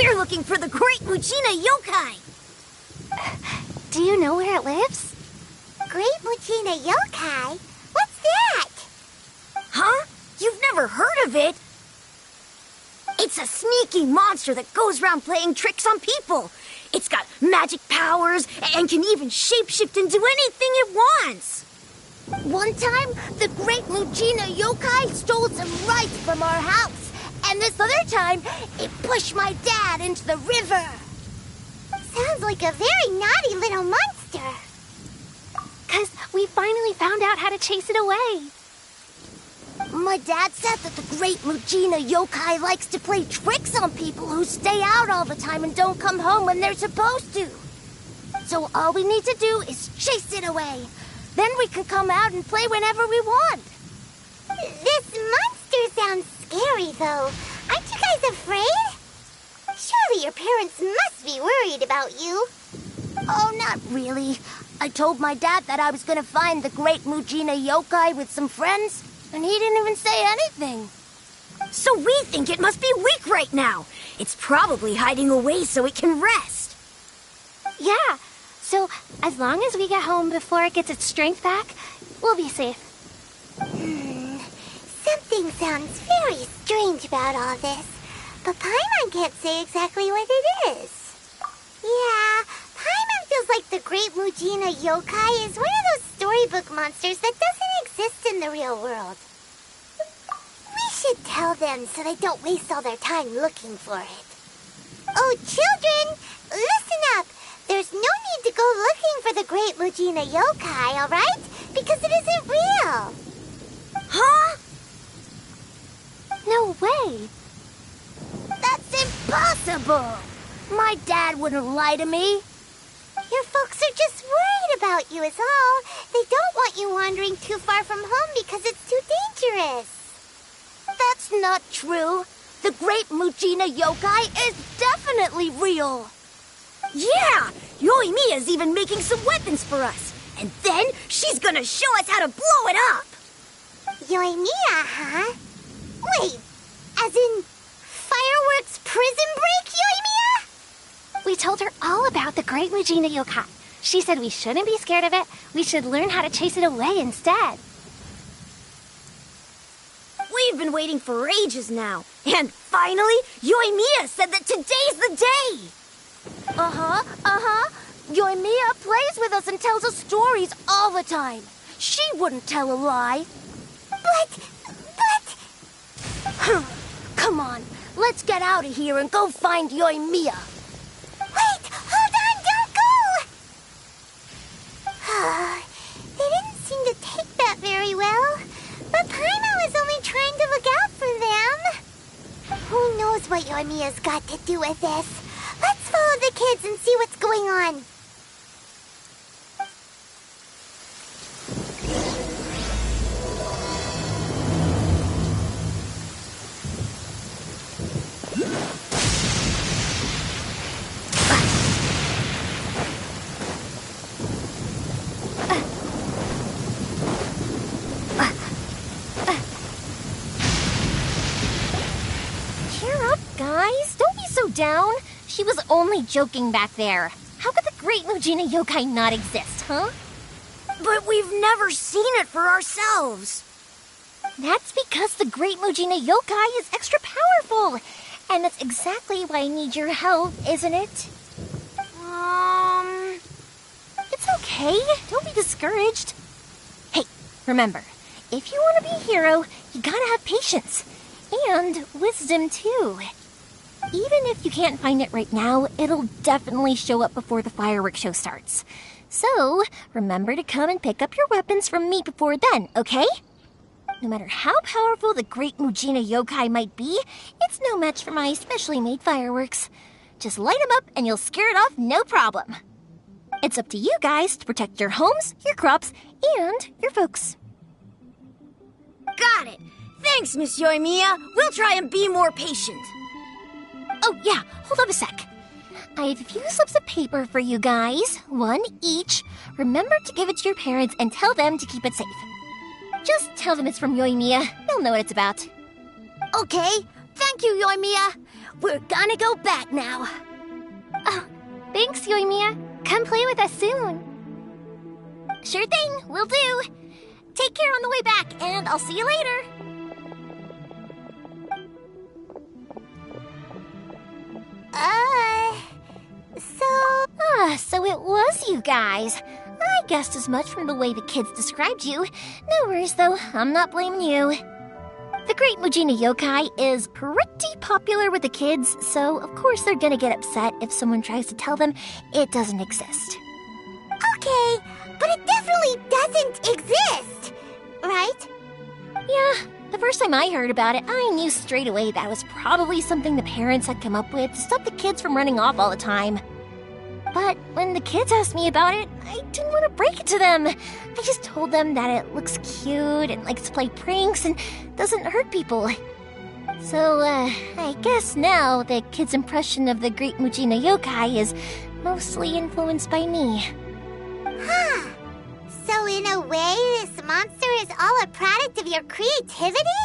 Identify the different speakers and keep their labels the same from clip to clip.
Speaker 1: We're looking for the Great Mujina Yokai!
Speaker 2: Do you know where it lives?
Speaker 3: Great Mujina Yokai? What's that?
Speaker 1: Huh? You've never heard of it? It's a sneaky monster that goes around playing tricks on people. It's got magic powers and can even shapeshift into anything it wants.
Speaker 3: One time, the Great Mujina Yokai stole some rice from our house. And this other time, it pushed my dad into the river. Sounds like a very naughty little monster.
Speaker 2: 'Cause we finally found out how to chase it away.
Speaker 3: My dad said that the Great Mujina Yokai likes to play tricks on people who stay out all the time and don't come home when they're supposed to. So all we need to do is chase it away. Then we can come out and play whenever we want. This monster sounds scary, though. Aren't you guys afraid? Surely your parents must be worried about you. Oh, not really. I told my dad that I was gonna find the Great Mujina Yokai with some friends, and he didn't even say anything.
Speaker 1: So we think it must be weak right now. It's probably hiding away so it can rest.
Speaker 2: Yeah, so as long as we get home before it gets its strength back, we'll be safe.
Speaker 3: Something sounds very strange about all this, but Paimon can't say exactly what it is. Yeah, Paimon feels like the Great Mujina Yokai is one of those storybook monsters that doesn't exist in the real world. We should tell them so they don't waste all their time looking for it. Oh, children, listen up. There's no need to go looking for the Great Mujina Yokai, all right? Because it isn't real.
Speaker 1: Huh?
Speaker 2: No way.
Speaker 3: That's impossible. My dad wouldn't lie to me. Your folks are just worried about you is all. They don't want you wandering too far from home because it's too dangerous. That's not true. The Great Mujina Yokai is definitely real.
Speaker 1: Yeah! Yoimiya's even making some weapons for us. And then she's gonna show us how to blow it up!
Speaker 3: Yoimiya, huh? Wait, as in fireworks prison break, Yoimiya?
Speaker 2: We told her all about the Great Mujina Yokai. She said we shouldn't be scared of it. We should learn how to chase it away instead.
Speaker 1: We've been waiting for ages now. And finally, Yoimiya said that today's the day!
Speaker 3: Yoimiya plays with us and tells us stories all the time. She wouldn't tell a lie. But... Come on, let's get out of here and go find Yoimiya. Wait, hold on, don't go! They didn't seem to take that very well. But Paimon was only trying to look out for them. Who knows what Yoimiya's got to do with this? Let's follow the kids and see what's going on.
Speaker 2: Guys, don't be so down. She was only joking back there. How could the Great Mujina Yokai not exist, huh?
Speaker 1: But we've never seen it for ourselves.
Speaker 2: That's because the Great Mujina Yokai is extra powerful. And that's exactly why I need your help, isn't it? It's okay. Don't be discouraged. Hey, remember, if you want to be a hero, you gotta have patience. And wisdom, too. Even if you can't find it right now, it'll definitely show up before the fireworks show starts. So, remember to come and pick up your weapons from me before then, okay? No matter how powerful the Great Mujina Yokai might be, it's no match for my specially made fireworks. Just light them up and you'll scare it off no problem. It's up to you guys to protect your homes, your crops, and your folks.
Speaker 1: Got it! Thanks, Miss Yoimiya. We'll try and be more patient.
Speaker 2: Oh, yeah, hold up a sec. I have a few slips of paper for you guys, one each. Remember to give it to your parents and tell them to keep it safe. Just tell them it's from Yoimiya. They'll know what it's about.
Speaker 3: Okay, thank you, Yoimiya. We're gonna go back now.
Speaker 2: Oh, thanks, Yoimiya. Come play with us soon. Sure thing, will do. Take care on the way back, and I'll see you later. So it was you guys. I guessed as much from the way the kids described you. No worries, though. I'm not blaming you. The Great Mujina Yokai is pretty popular with the kids, so of course they're gonna get upset if someone tries to tell them it doesn't exist.
Speaker 3: Okay, but it definitely doesn't exist, right?
Speaker 2: Yeah, the first time I heard about it, I knew straight away that it was probably something the parents had come up with to stop the kids from running off all the time. But when the kids asked me about it, I didn't want to break it to them. I just told them that it looks cute and likes to play pranks and doesn't hurt people. So, I guess now the kids' impression of the Great Mujina Yokai is mostly influenced by me.
Speaker 3: Huh. So in a way, this monster is all a product of your creativity?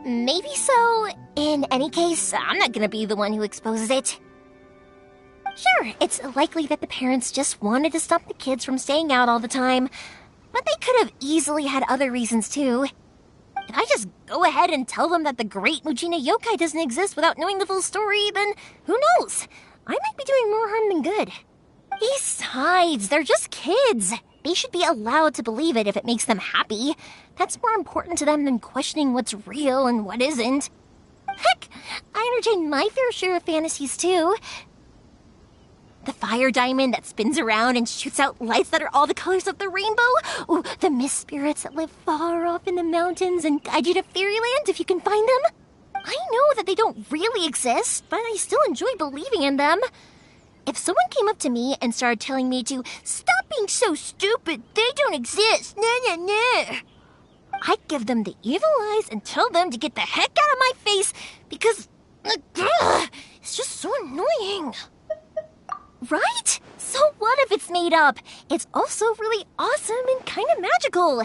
Speaker 2: Maybe so. In any case, I'm not gonna be the one who exposes it. Sure, it's likely that the parents just wanted to stop the kids from staying out all the time, but they could have easily had other reasons too. If I just go ahead and tell them that the Great Mujina Yokai doesn't exist without knowing the full story, then who knows? I might be doing more harm than good. Besides, they're just kids. They should be allowed to believe it if it makes them happy. That's more important to them than questioning what's real and what isn't. Heck, I entertain my fair share of fantasies too. The fire diamond that spins around and shoots out lights that are all the colors of the rainbow. Ooh, the mist spirits that live far off in the mountains and guide you to fairyland if you can find them. I know that they don't really exist, but I still enjoy believing in them. If someone came up to me and started telling me to stop being so stupid, they don't exist, I'd give them the evil eyes and tell them to get the heck out of my face because it's just so annoying. Right? So what if it's made up? It's also really awesome and kind of magical.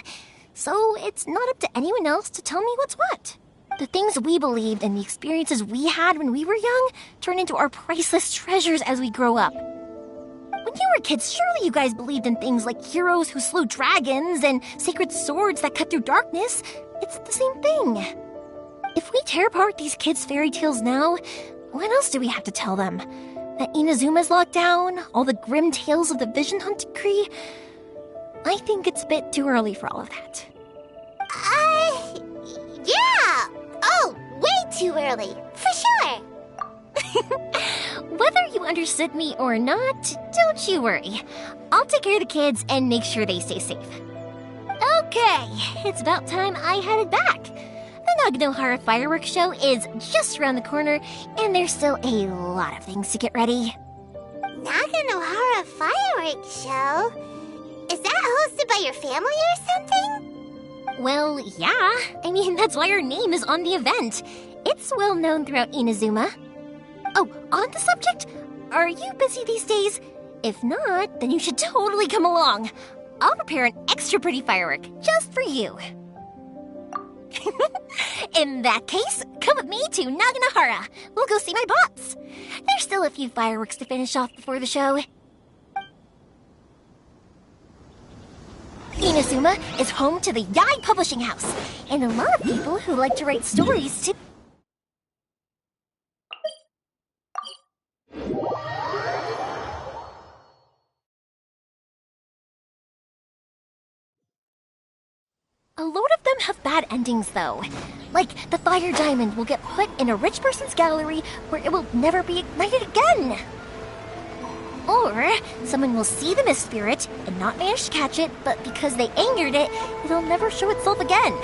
Speaker 2: So it's not up to anyone else to tell me what's what. The things we believed and the experiences we had when we were young turn into our priceless treasures as we grow up. When you were kids, surely you guys believed in things like heroes who slew dragons and sacred swords that cut through darkness. It's the same thing. If we tear apart these kids' fairy tales now, what else do we have to tell them? That Inazuma's locked down? All the grim tales of the Vision Hunt decree? I think it's a bit too early for all of that.
Speaker 3: Yeah! Oh, way too early, for sure!
Speaker 2: Whether you understood me or not, don't you worry. I'll take care of the kids and make sure they stay safe. Okay, it's about time I headed back. The Naganohara fireworks show is just around the corner, and there's still a lot of things to get ready.
Speaker 3: Naganohara fireworks show? Is that hosted by your family or something?
Speaker 2: Well, yeah. I mean, that's why our name is on the event. It's well known throughout Inazuma. Oh, on the subject, are you busy these days? If not, then you should totally come along. I'll prepare an extra pretty firework just for you. In that case, come with me to Naganohara. We'll go see my bots. There's still a few fireworks to finish off before the show. Inazuma is home to the Yai Publishing House, and a lot of people who like to write stories too. A load of them have bad endings, though. Like, the fire diamond will get put in a rich person's gallery where it will never be ignited again. Or, someone will see the mist spirit and not manage to catch it, but because they angered it, it'll never show itself again.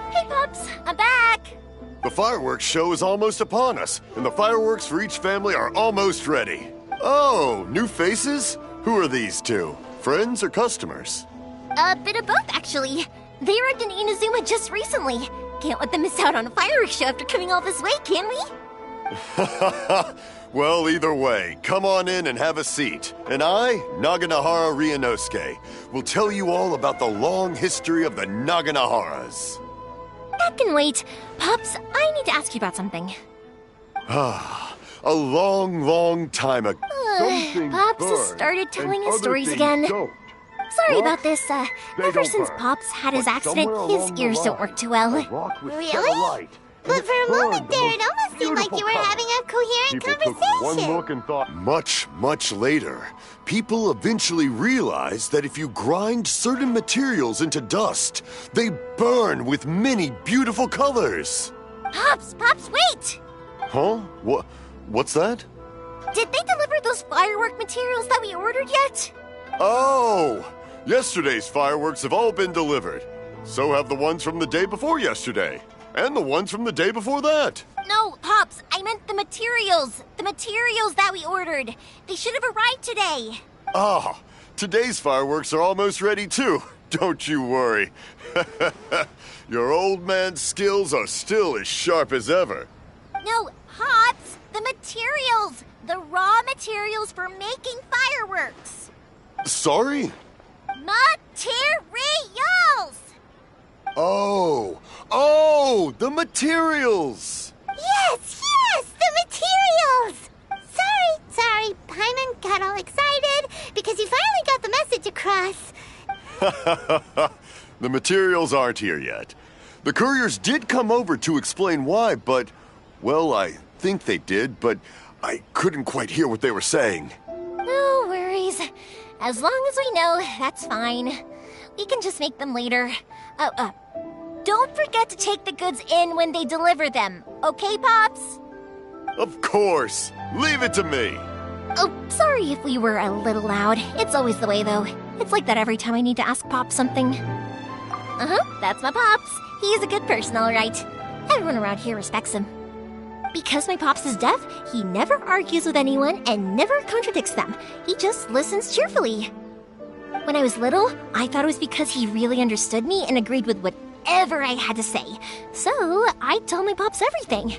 Speaker 2: Hey, pups, I'm back!
Speaker 4: The fireworks show is almost upon us, and the fireworks for each family are almost ready. Oh, new faces? Who are these two? Friends or customers?
Speaker 2: A bit of both, actually. They arrived in Inazuma just recently. Can't let them miss out on a fireworks show after coming all this way, can we?
Speaker 4: Well, either way, come on in and have a seat. And I, Naganohara Ryunosuke, will tell you all about the long history of the Naganoharas.
Speaker 2: that can wait. Pops, I need to ask you about something.
Speaker 4: A long, long time ago.
Speaker 2: Pops has started telling his stories again. Sorry about this. Ever since Pops had his accident, his ears don't work too well.
Speaker 3: Really? But for a moment there, it almost seemed like you were having a coherent conversation.
Speaker 4: One look and thought. Much, much later, people eventually realized that if you grind certain materials into dust, they burn with many beautiful colors.
Speaker 2: Pops, wait!
Speaker 4: Huh? What's that?
Speaker 2: Did they deliver those firework materials that we ordered yet?
Speaker 4: Oh! Yesterday's fireworks have all been delivered. So have the ones from the day before yesterday. And the ones from the day before that.
Speaker 2: No, Pops, I meant the materials. The materials that we ordered. They should have arrived today.
Speaker 4: Ah, today's fireworks are almost ready too. Don't you worry. Your old man's skills are still as sharp as ever.
Speaker 2: No, Pops, the materials. The raw materials for making fireworks.
Speaker 4: Sorry?
Speaker 2: Materials!
Speaker 4: Oh, the materials!
Speaker 3: Yes, the materials! Sorry, Paimon got all excited because he finally got the message across.
Speaker 4: The materials aren't here yet. The couriers did come over to explain why, but, well, I think they did, but I couldn't quite hear what they were saying.
Speaker 2: No worries. As long as we know, that's fine. We can just make them later. Don't forget to take the goods in when they deliver them, okay, Pops?
Speaker 4: Of course. Leave it to me.
Speaker 2: Oh, sorry if we were a little loud. It's always the way, though. It's like that every time I need to ask Pops something. That's my Pops. He's a good person, all right. Everyone around here respects him. Because my Pops is deaf, he never argues with anyone and never contradicts them. He just listens cheerfully. When I was little, I thought it was because he really understood me and agreed with whatever I had to say. So I told my Pops everything.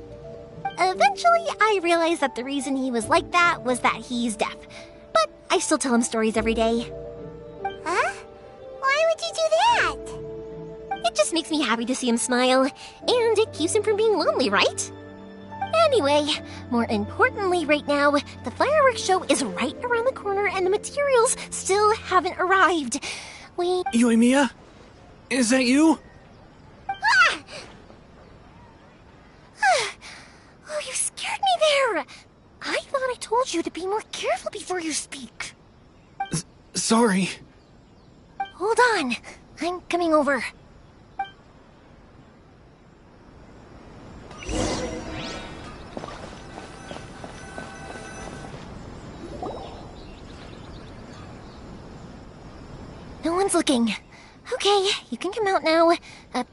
Speaker 2: Eventually, I realized that the reason he was like that was that he's deaf. But I still tell him stories every day.
Speaker 3: Huh? Why would you do that?
Speaker 2: It just makes me happy to see him smile, and it keeps him from being lonely, right? Anyway, more importantly right now, the fireworks show is right around the corner and the materials still haven't arrived.
Speaker 5: Yoimiya? Is that you?
Speaker 2: Oh, you scared me there! I thought I told you to be more careful before you speak.
Speaker 5: Sorry.
Speaker 2: Hold on, I'm coming over. No one's looking. Okay, you can come out now.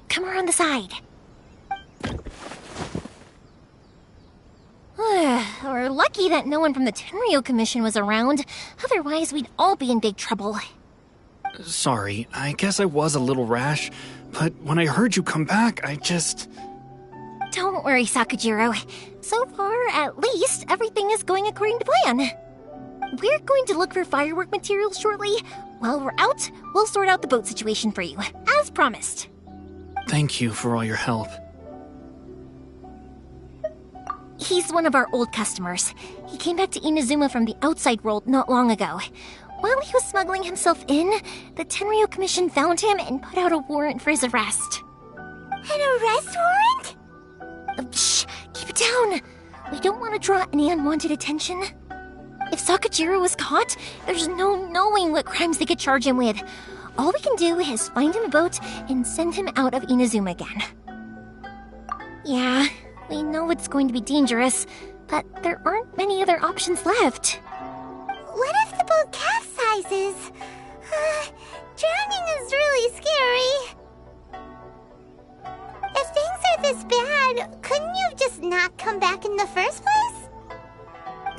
Speaker 2: Come around the side. We're lucky that no one from the Tenryo Commission was around. Otherwise, we'd all be in big trouble.
Speaker 5: Sorry, I guess I was a little rash, but when I heard you come back, I just...
Speaker 2: Don't worry, Sakujiro. So far, at least, everything is going according to plan. We're going to look for firework materials shortly. While we're out, we'll sort out the boat situation for you, as promised.
Speaker 5: Thank you for all your help.
Speaker 2: He's one of our old customers. He came back to Inazuma from the outside world not long ago. While he was smuggling himself in, the Tenryo Commission found him and put out a warrant for his arrest.
Speaker 3: An arrest warrant?
Speaker 2: Shh! Keep it down! We don't want to draw any unwanted attention. If Sakujiro was caught, there's no knowing what crimes they could charge him with. All we can do is find him a boat and send him out of Inazuma again. Yeah, we know it's going to be dangerous, but there aren't many other options left.
Speaker 3: What if the boat capsizes? Drowning is really scary. If things are this bad, couldn't you just not come back in the first place?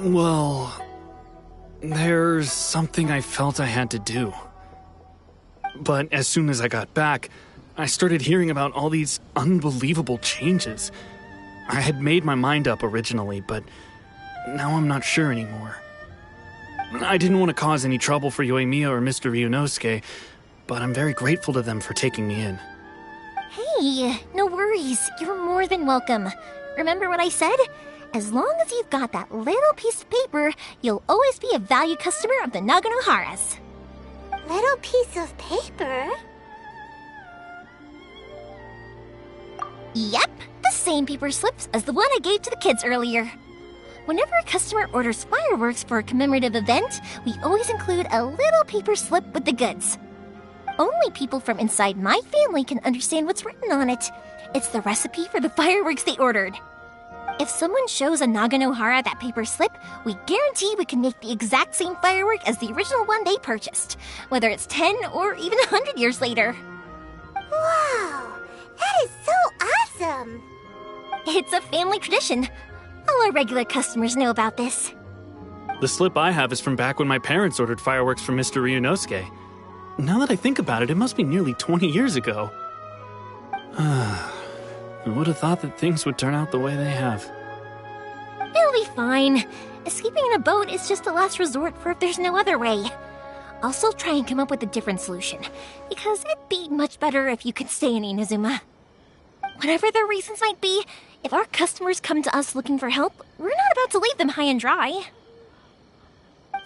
Speaker 5: Well, there's something I felt I had to do. But as soon as I got back, I started hearing about all these unbelievable changes. I had made my mind up originally, but now I'm not sure anymore. I didn't want to cause any trouble for Yoimiya or Mr. Ryunosuke, but I'm very grateful to them for taking me in.
Speaker 2: Hey, Hey, no worries. You're more than welcome. Remember what I said? As long as you've got that little piece of paper, you'll always be a valued customer of the Naganoharas.
Speaker 3: Little piece of paper?
Speaker 2: Yep, the same paper slips as the one I gave to the kids earlier. Whenever a customer orders fireworks for a commemorative event, we always include a little paper slip with the goods. Only people from inside my family can understand what's written on it. It's the recipe for the fireworks they ordered. If someone shows a Naganohara that paper slip, we guarantee we can make the exact same firework as the original one they purchased, whether it's 10 or even 100 years later.
Speaker 3: Wow, that is so awesome!
Speaker 2: It's a family tradition. All our regular customers know about this.
Speaker 5: The slip I have is from back when my parents ordered fireworks from Mr. Ryunosuke. Now that I think about it, it must be nearly 20 years ago. I would have thought that things would turn out the way they have.
Speaker 2: It'll be fine. Escaping in a boat is just a last resort for if there's no other way. I'll still try and come up with a different solution, because it'd be much better if you could stay in Inazuma. Whatever their reasons might be, if our customers come to us looking for help, we're not about to leave them high and dry.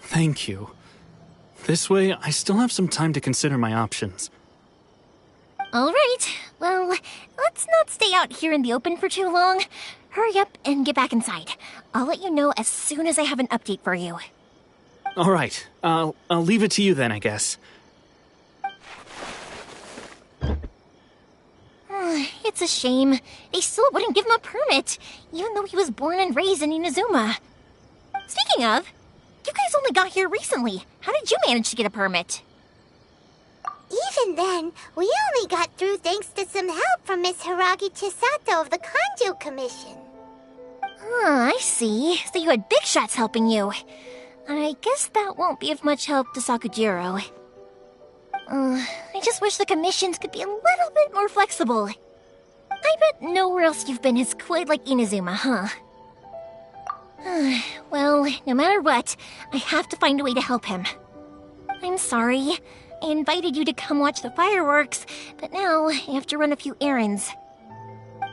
Speaker 5: Thank you. This way, I still have some time to consider my options.
Speaker 2: All right, well, let's not stay out here in the open for too long. Hurry up and get back inside. I'll let you know as soon as I have an update for you.
Speaker 5: All right, I'll leave it to you then, I guess.
Speaker 2: It's a shame. They still wouldn't give him a permit, even though he was born and raised in Inazuma. Speaking of, you guys only got here recently. How did you manage to get a permit?
Speaker 3: Even then, we only got through thanks to some help from Miss Hiragi Chisato of the Kanjo Commission.
Speaker 2: I see. So you had big shots helping you. I guess that won't be of much help to Sakujiro. I just wish the commissions could be a little bit more flexible. I bet nowhere else you've been is quite like Inazuma, huh? Well, no matter what, I have to find a way to help him. I'm sorry. I invited you to come watch the fireworks, but now I have to run a few errands.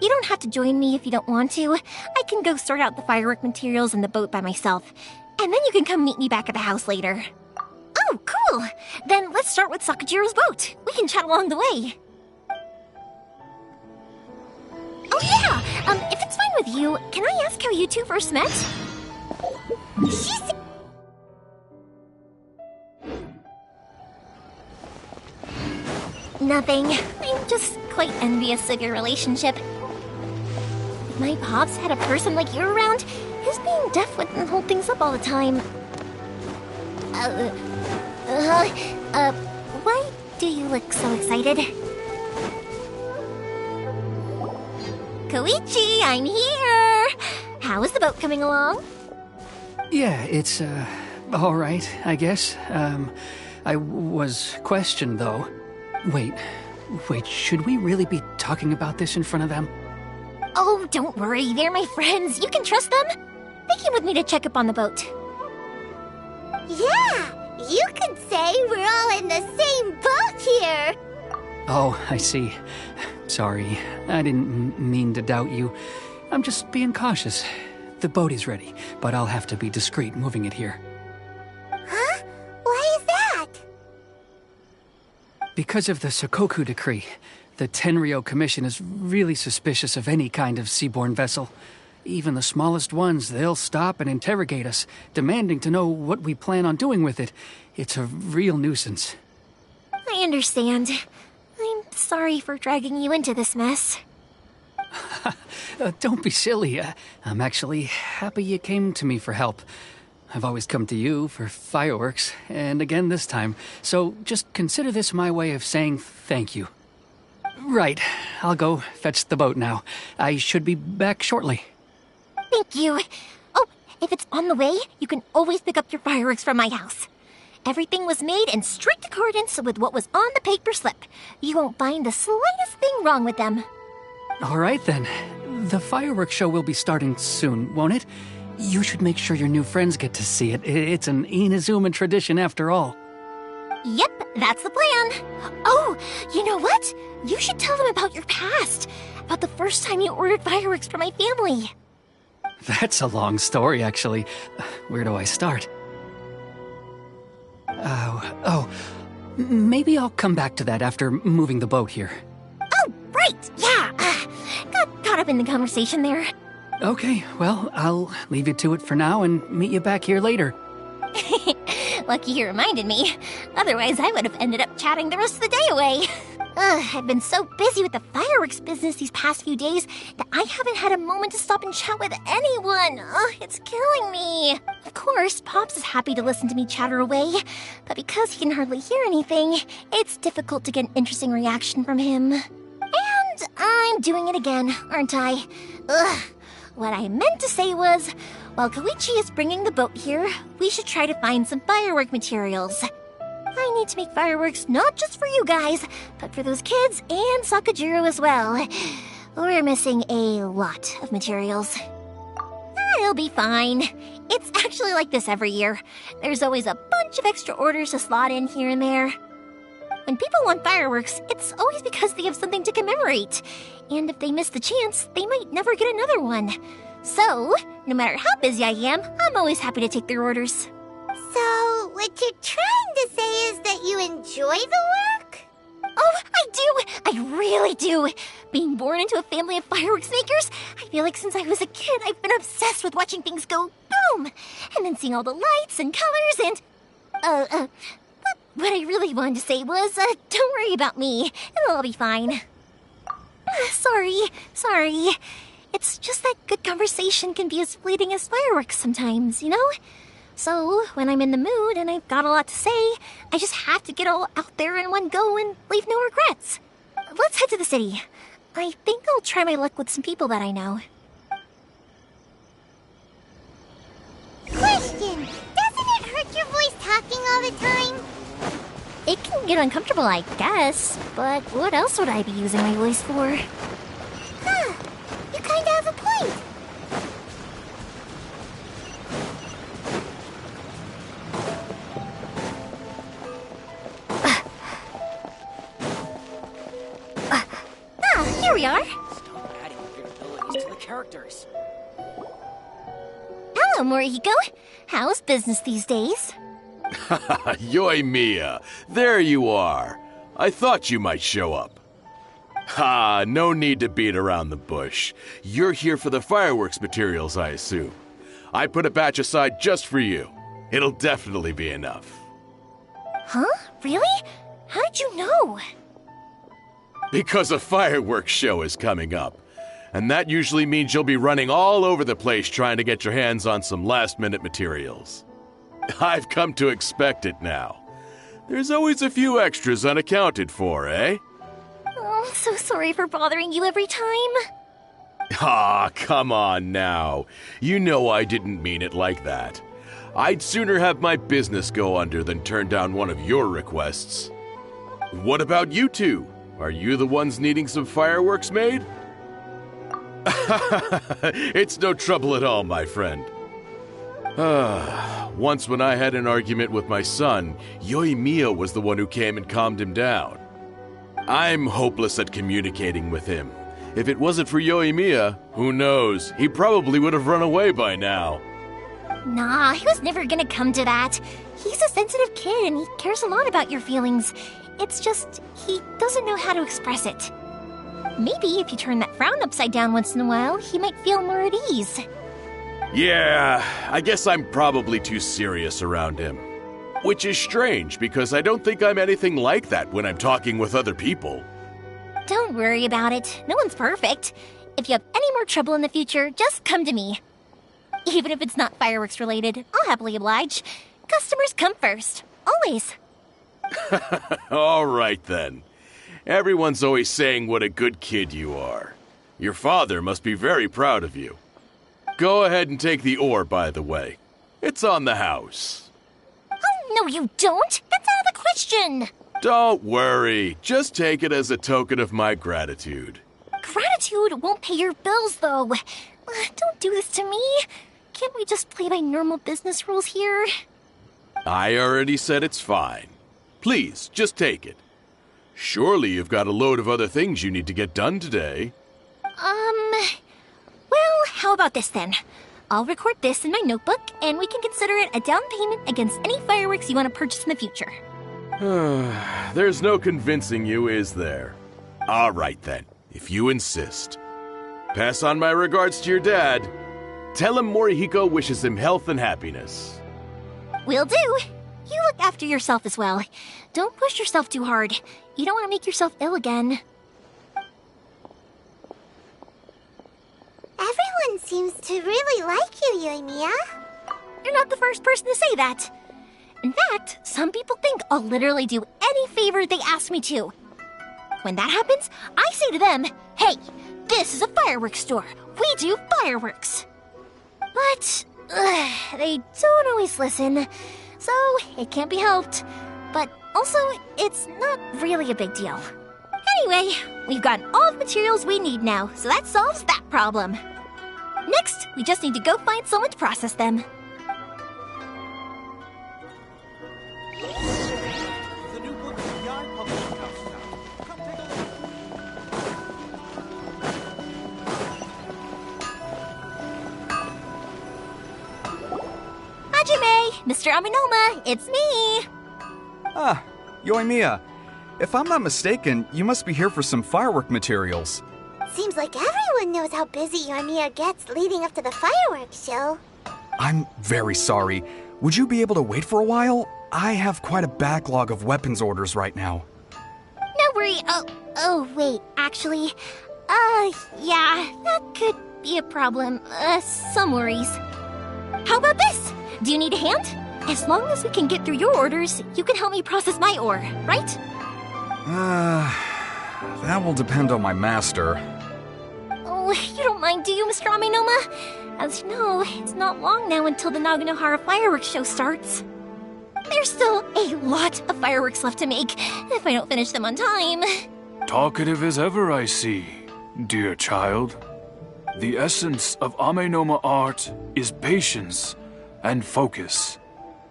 Speaker 2: You don't have to join me if you don't want to. I can go sort out the firework materials in the boat by myself, and then you can come meet me back at the house later. Oh, cool! Then let's start with Sakujiro's boat. We can chat along the way. Oh yeah! If it's fine with you, can I ask how you two first met? Nothing. I'm just quite envious of your relationship. If my pops had a person like you around, his being deaf wouldn't hold things up all the time. Why do you look so excited? Koichi, I'm here! How is the boat coming along?
Speaker 6: Yeah, it's, all right, I guess. I was questioned, though. Wait, should we really be talking about this in front of them?
Speaker 2: Oh, don't worry, they're my friends. You can trust them. They came with me to check up on the boat.
Speaker 3: Yeah, you could say we're all in the same boat here.
Speaker 6: Oh, I see. Sorry, I didn't mean to doubt you. I'm just being cautious. The boat is ready, but I'll have to be discreet moving it here.
Speaker 3: Huh? Why is that?
Speaker 6: Because of the Sokoku decree, the Tenryo Commission is really suspicious of any kind of seaborne vessel. Even the smallest ones, they'll stop and interrogate us, demanding to know what we plan on doing with it. It's a real nuisance.
Speaker 2: I understand. I'm sorry for dragging you into this mess.
Speaker 6: Don't be silly. I'm actually happy you came to me for help. I've always come to you for fireworks, and again this time, so just consider this my way of saying thank you. Right, I'll go fetch the boat now. I should be back shortly.
Speaker 2: Thank you. Oh, if it's on the way, you can always pick up your fireworks from my house. Everything was made in strict accordance with what was on the paper slip. You won't find the slightest thing wrong with them.
Speaker 6: All right then. The fireworks show will be starting soon, won't it? You should make sure your new friends get to see it. It's an Inazuma tradition after all.
Speaker 2: Yep, that's the plan. Oh, you know what? You should tell them about your past. About the first time you ordered fireworks for my family.
Speaker 6: That's a long story, actually. Where do I start? Maybe I'll come back to that after moving the boat here.
Speaker 2: Oh, right, yeah. Got caught up in the conversation there.
Speaker 6: Okay, well, I'll leave you to it for now and meet you back here later.
Speaker 2: Lucky you reminded me. Otherwise, I would have ended up chatting the rest of the day away. I've been so busy with the fireworks business these past few days that I haven't had a moment to stop and chat with anyone. It's killing me. Of course, Pops is happy to listen to me chatter away, but because he can hardly hear anything, it's difficult to get an interesting reaction from him. And I'm doing it again, aren't I? What I meant to say was, while Koichi is bringing the boat here, we should try to find some firework materials. I need to make fireworks not just for you guys, but for those kids and Sakajiro as well. We're missing a lot of materials. It'll be fine. It's actually like this every year. There's always a bunch of extra orders to slot in here and there. When people want fireworks, it's always because they have something to commemorate. And if they miss the chance, they might never get another one. So, no matter how busy I am, I'm always happy to take their orders.
Speaker 3: So, what you're trying to say is that you enjoy the work?
Speaker 2: Oh, I do! I really do! Being born into a family of fireworks makers, I feel like since I was a kid, I've been obsessed with watching things go boom! And then seeing all the lights and colors and... What I really wanted to say was, don't worry about me. It'll all be fine. Sorry. It's just that good conversation can be as fleeting as fireworks sometimes, you know? So, when I'm in the mood and I've got a lot to say, I just have to get all out there in one go and leave no regrets. Let's head to the city. I think I'll try my luck with some people that I know.
Speaker 3: Question! Doesn't it hurt your voice talking all the time?
Speaker 2: It can get uncomfortable, I guess, but what else would I be using my voice for?
Speaker 3: Huh, you kinda have a point.
Speaker 2: Here we are.
Speaker 7: Stop adding weird abilities to the characters.
Speaker 2: Hello, Morihiko. How's business these days?
Speaker 8: Yoimiya, there you are. I thought you might show up. Ha, no need to beat around the bush. You're here for the fireworks materials, I assume. I put a batch aside just for you. It'll definitely be enough.
Speaker 2: Huh? Really? How did you know?
Speaker 8: Because a fireworks show is coming up. And that usually means you'll be running all over the place trying to get your hands on some last-minute materials. I've come to expect it now. There's always a few extras unaccounted for, eh?
Speaker 2: Oh, I'm so sorry for bothering you every time.
Speaker 8: Ah, come on now. You know I didn't mean it like that. I'd sooner have my business go under than turn down one of your requests. What about you two? Are you the ones needing some fireworks made? It's no trouble at all, my friend. Once when I had an argument with my son, Yoimiya was the one who came and calmed him down. I'm hopeless at communicating with him. If it wasn't for Yoimiya, who knows, he probably would have run away by now.
Speaker 2: Nah, he was never gonna come to that. He's a sensitive kid and he cares a lot about your feelings. It's just, he doesn't know how to express it. Maybe if you turn that frown upside down once in a while, he might feel more at ease.
Speaker 8: Yeah, I guess I'm probably too serious around him. Which is strange, because I don't think I'm anything like that when I'm talking with other people.
Speaker 2: Don't worry about it. No one's perfect. If you have any more trouble in the future, just come to me. Even if it's not fireworks related, I'll happily oblige. Customers come first. Always.
Speaker 8: All right, then. Everyone's always saying what a good kid you are. Your father must be very proud of you. Go ahead and take the ore, by the way. It's on the house.
Speaker 2: Oh, no you don't! That's out of the question!
Speaker 8: Don't worry. Just take it as a token of my gratitude.
Speaker 2: Gratitude won't pay your bills, though. Don't do this to me. Can't we just play by normal business rules here?
Speaker 8: I already said it's fine. Please, just take it. Surely you've got a load of other things you need to get done today.
Speaker 2: Well, how about this then? I'll record this in my notebook, and we can consider it a down payment against any fireworks you want to purchase in the future.
Speaker 8: There's no convincing you, is there? All right then, if you insist. Pass on my regards to your dad. Tell him Morihiko wishes him health and happiness.
Speaker 2: Will do. You look after yourself as well. Don't push yourself too hard. You don't want to make yourself ill again.
Speaker 3: Everyone seems to really like you, Yoimiya.
Speaker 2: You're not the first person to say that. In fact, some people think I'll literally do any favor they ask me to. When that happens, I say to them, hey, this is a fireworks store. We do fireworks. But they don't always listen, so it can't be helped. But also, it's not really a big deal. Anyway, we've gotten all the materials we need now, so that solves that problem. Next, we just need to go find someone to process them.
Speaker 7: The new book from Yarn Publishing House is out. Come take a look.
Speaker 2: Hajime, Mr. Aminoma, it's me.
Speaker 9: Ah, Yoimiya. If I'm not mistaken, you must be here for some firework materials.
Speaker 3: Seems like everyone knows how busy Yoimiya gets leading up to the fireworks show.
Speaker 9: I'm very sorry. Would you be able to wait for a while? I have quite a backlog of weapons orders right now.
Speaker 2: No worry. Oh, wait, actually, yeah, that could be a problem. Some worries. How about this? Do you need a hand? As long as we can get through your orders, you can help me process my ore, right?
Speaker 9: That will depend on my master.
Speaker 2: Oh, you don't mind, do you, Mr. Aminoma? As you know, it's not long now until the Naganohara fireworks show starts. There's still a lot of fireworks left to make, if I don't finish them on time.
Speaker 10: Talkative as ever, I see, dear child. The essence of Amenoma art is patience and focus.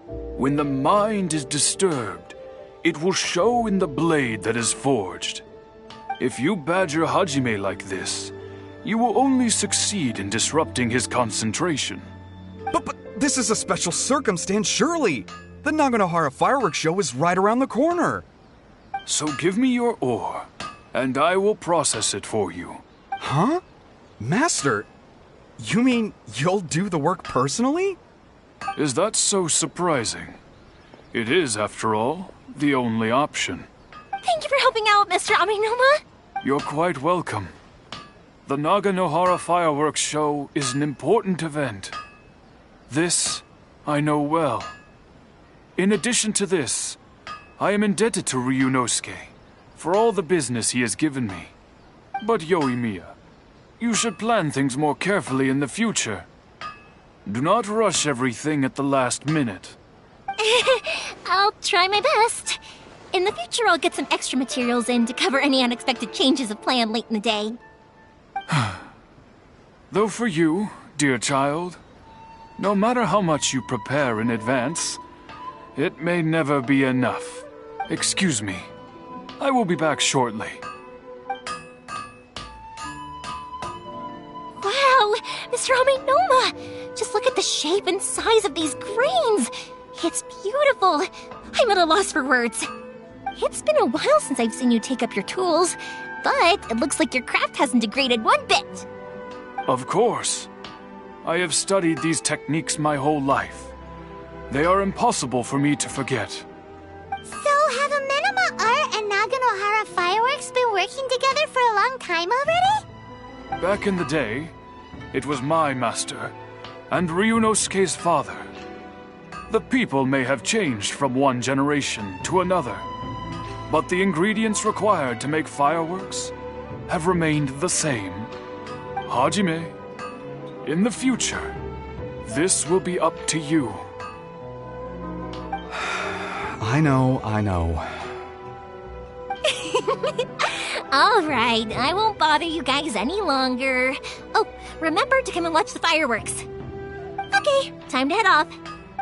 Speaker 10: When the mind is disturbed, it will show in the blade that is forged. If you badger Hajime like this, you will only succeed in disrupting his concentration.
Speaker 9: But this is a special circumstance, surely. The Naganohara fireworks show is right around the corner.
Speaker 10: So give me your ore, and I will process it for you.
Speaker 9: Huh? Master, you mean you'll do the work personally?
Speaker 10: Is that so surprising? It is, after all, the only option.
Speaker 2: Thank you for helping out, Mr. Aminoma.
Speaker 10: You're quite welcome. The Naganohara fireworks show is an important event. This I know well. In addition to this, I am indebted to Ryunosuke for all the business he has given me. But Yoimiya, you should plan things more carefully in the future. Do not rush everything at the last minute.
Speaker 2: I'll try my best. In the future, I'll get some extra materials in to cover any unexpected changes of plan late in the day.
Speaker 10: Though for you, dear child, no matter how much you prepare in advance, it may never be enough. Excuse me. I will be back shortly.
Speaker 2: Wow, Mr. Aminoma! Just look at the shape and size of these grains! It's beautiful! I'm at a loss for words. It's been a while since I've seen you take up your tools, but it looks like your craft hasn't degraded one bit.
Speaker 10: Of course. I have studied these techniques my whole life. They are impossible for me to forget.
Speaker 3: So have Amenoma Art and Naganohara Fireworks been working together for a long time already?
Speaker 10: Back in the day, it was my master and Ryunosuke's father. The people may have changed from one generation to another, but the ingredients required to make fireworks have remained the same. Hajime, in the future, this will be up to you.
Speaker 9: I know.
Speaker 2: All right, I won't bother you guys any longer. Oh, remember to come and watch the fireworks. Okay, time to head off.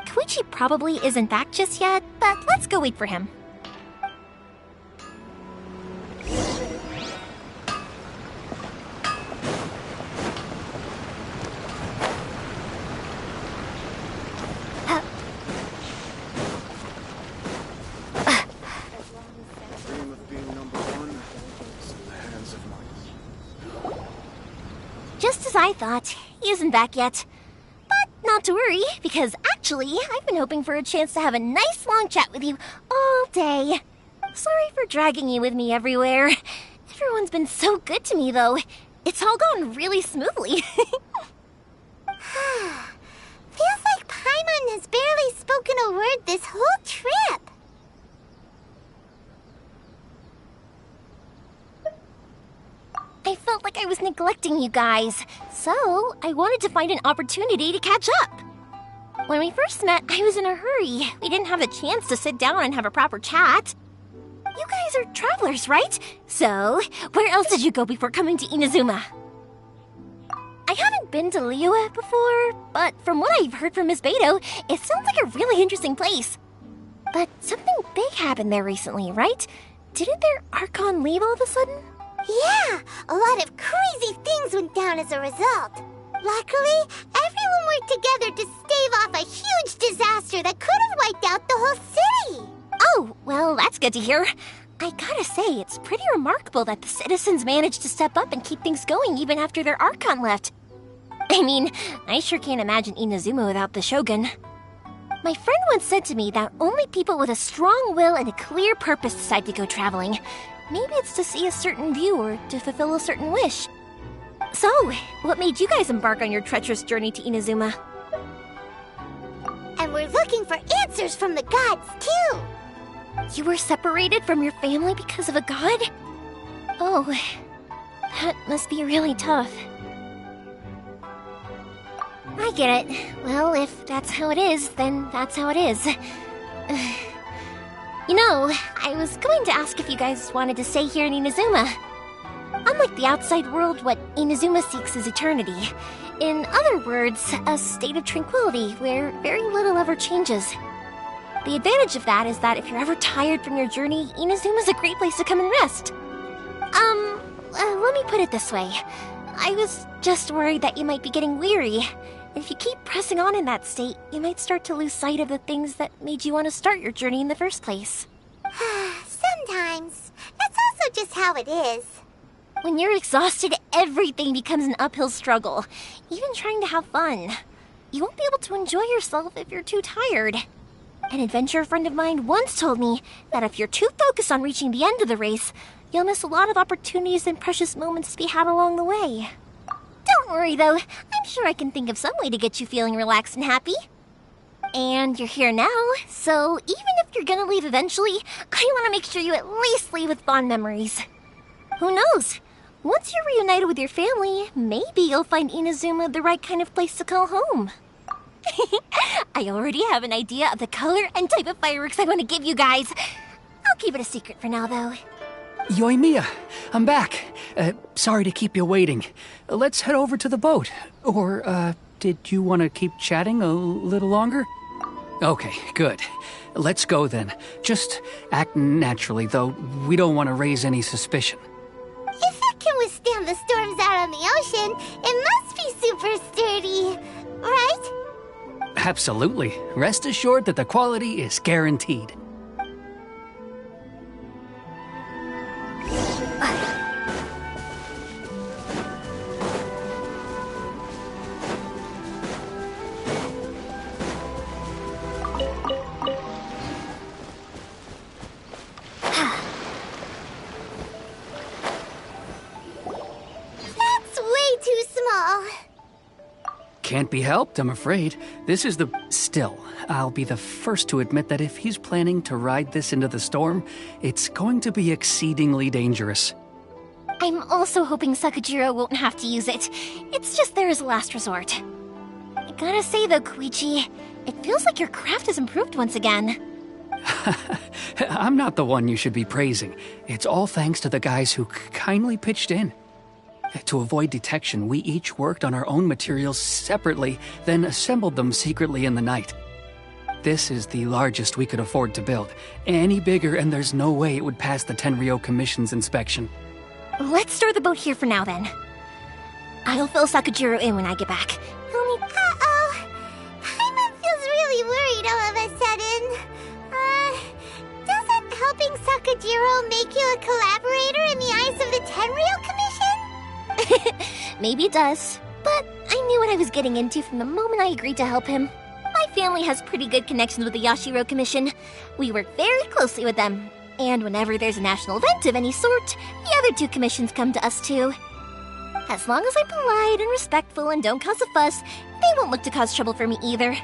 Speaker 2: Koichi probably isn't back just yet, but let's go wait for him. I thought. He isn't back yet. But not to worry, because actually, I've been hoping for a chance to have a nice long chat with you all day. Sorry for dragging you with me everywhere. Everyone's been so good to me, though. It's all gone really smoothly.
Speaker 3: Feels like Paimon has barely spoken a word this whole trip.
Speaker 2: I felt like I was neglecting you guys, so I wanted to find an opportunity to catch up. When we first met, I was in a hurry. We didn't have a chance to sit down and have a proper chat. You guys are travelers, right? So, where else did you go before coming to Inazuma? I haven't been to Liyue before, but from what I've heard from Miss Beto, it sounds like a really interesting place. But something big happened there recently, right? Didn't their Archon leave all of a sudden?
Speaker 3: Yeah, a lot of crazy things went down as a result. Luckily, everyone worked together to stave off a huge disaster that could have wiped out the whole city.
Speaker 2: Oh, well, that's good to hear. I gotta say, it's pretty remarkable that the citizens managed to step up and keep things going even after their Archon left. I mean, I sure can't imagine Inazuma without the Shogun. My friend once said to me that only people with a strong will and a clear purpose decide to go traveling. Maybe it's to see a certain view or to fulfill a certain wish. So, what made you guys embark on your treacherous journey to Inazuma?
Speaker 3: And we're looking for answers from the gods, too.
Speaker 2: You were separated from your family because of a god? Oh, that must be really tough. I get it. Well, if that's how it is, then that's how it is. You know, I was going to ask if you guys wanted to stay here in Inazuma. Unlike the outside world, what Inazuma seeks is eternity. In other words, a state of tranquility where very little ever changes. The advantage of that is that if you're ever tired from your journey, Inazuma's a great place to come and rest. Let me put it this way. I was just worried that you might be getting weary. If you keep pressing on in that state, you might start to lose sight of the things that made you want to start your journey in the first place.
Speaker 3: Sometimes. That's also just how it is.
Speaker 2: When you're exhausted, everything becomes an uphill struggle. Even trying to have fun. You won't be able to enjoy yourself if you're too tired. An adventurer friend of mine once told me that if you're too focused on reaching the end of the race, you'll miss a lot of opportunities and precious moments to be had along the way. Don't worry, though. I'm sure I can think of some way to get you feeling relaxed and happy. And you're here now, so even if you're gonna leave eventually, I want to make sure you at least leave with fond memories. Who knows? Once you're reunited with your family, maybe you'll find Inazuma the right kind of place to call home. I already have an idea of the color and type of fireworks I want to give you guys. I'll keep it a secret for now, though.
Speaker 6: Yoimiya, I'm back. Sorry to keep you waiting. Let's head over to the boat. Or, did you want to keep chatting a little longer? Okay, good. Let's go then. Just act naturally, though. We don't want to raise any suspicion.
Speaker 3: If it can withstand the storms out on the ocean, it must be super sturdy, right?
Speaker 6: Absolutely. Rest assured that the quality is guaranteed.
Speaker 3: That's way too small.
Speaker 6: Can't be helped, I'm afraid. This is the... Still, I'll be the first to admit that if he's planning to ride this into the storm, it's going to be exceedingly dangerous.
Speaker 2: I'm also hoping Sakajiro won't have to use it. It's just there as a last resort. I gotta say though, Koichi, it feels like your craft has improved once again.
Speaker 6: I'm not the one you should be praising. It's all thanks to the guys who kindly pitched in. To avoid detection, we each worked on our own materials separately, then assembled them secretly in the night. This is the largest we could afford to build. Any bigger and there's no way it would pass the Tenryou Commission's inspection.
Speaker 2: Let's store the boat here for now, then. I'll fill Sakajiro in when I get back. He'll need...
Speaker 3: Uh-oh. Paimon feels really worried all of a sudden. Doesn't helping Sakajiro make you a collaborator in the eyes of the Tenryou Commission?
Speaker 2: Maybe it does, but knew what I was getting into from the moment I agreed to help him. My family has pretty good connections with the Yashiro Commission. We work very closely with them. And whenever there's a national event of any sort, the other two commissions come to us too. As long as I'm polite and respectful and don't cause a fuss, they won't look to cause trouble for me either.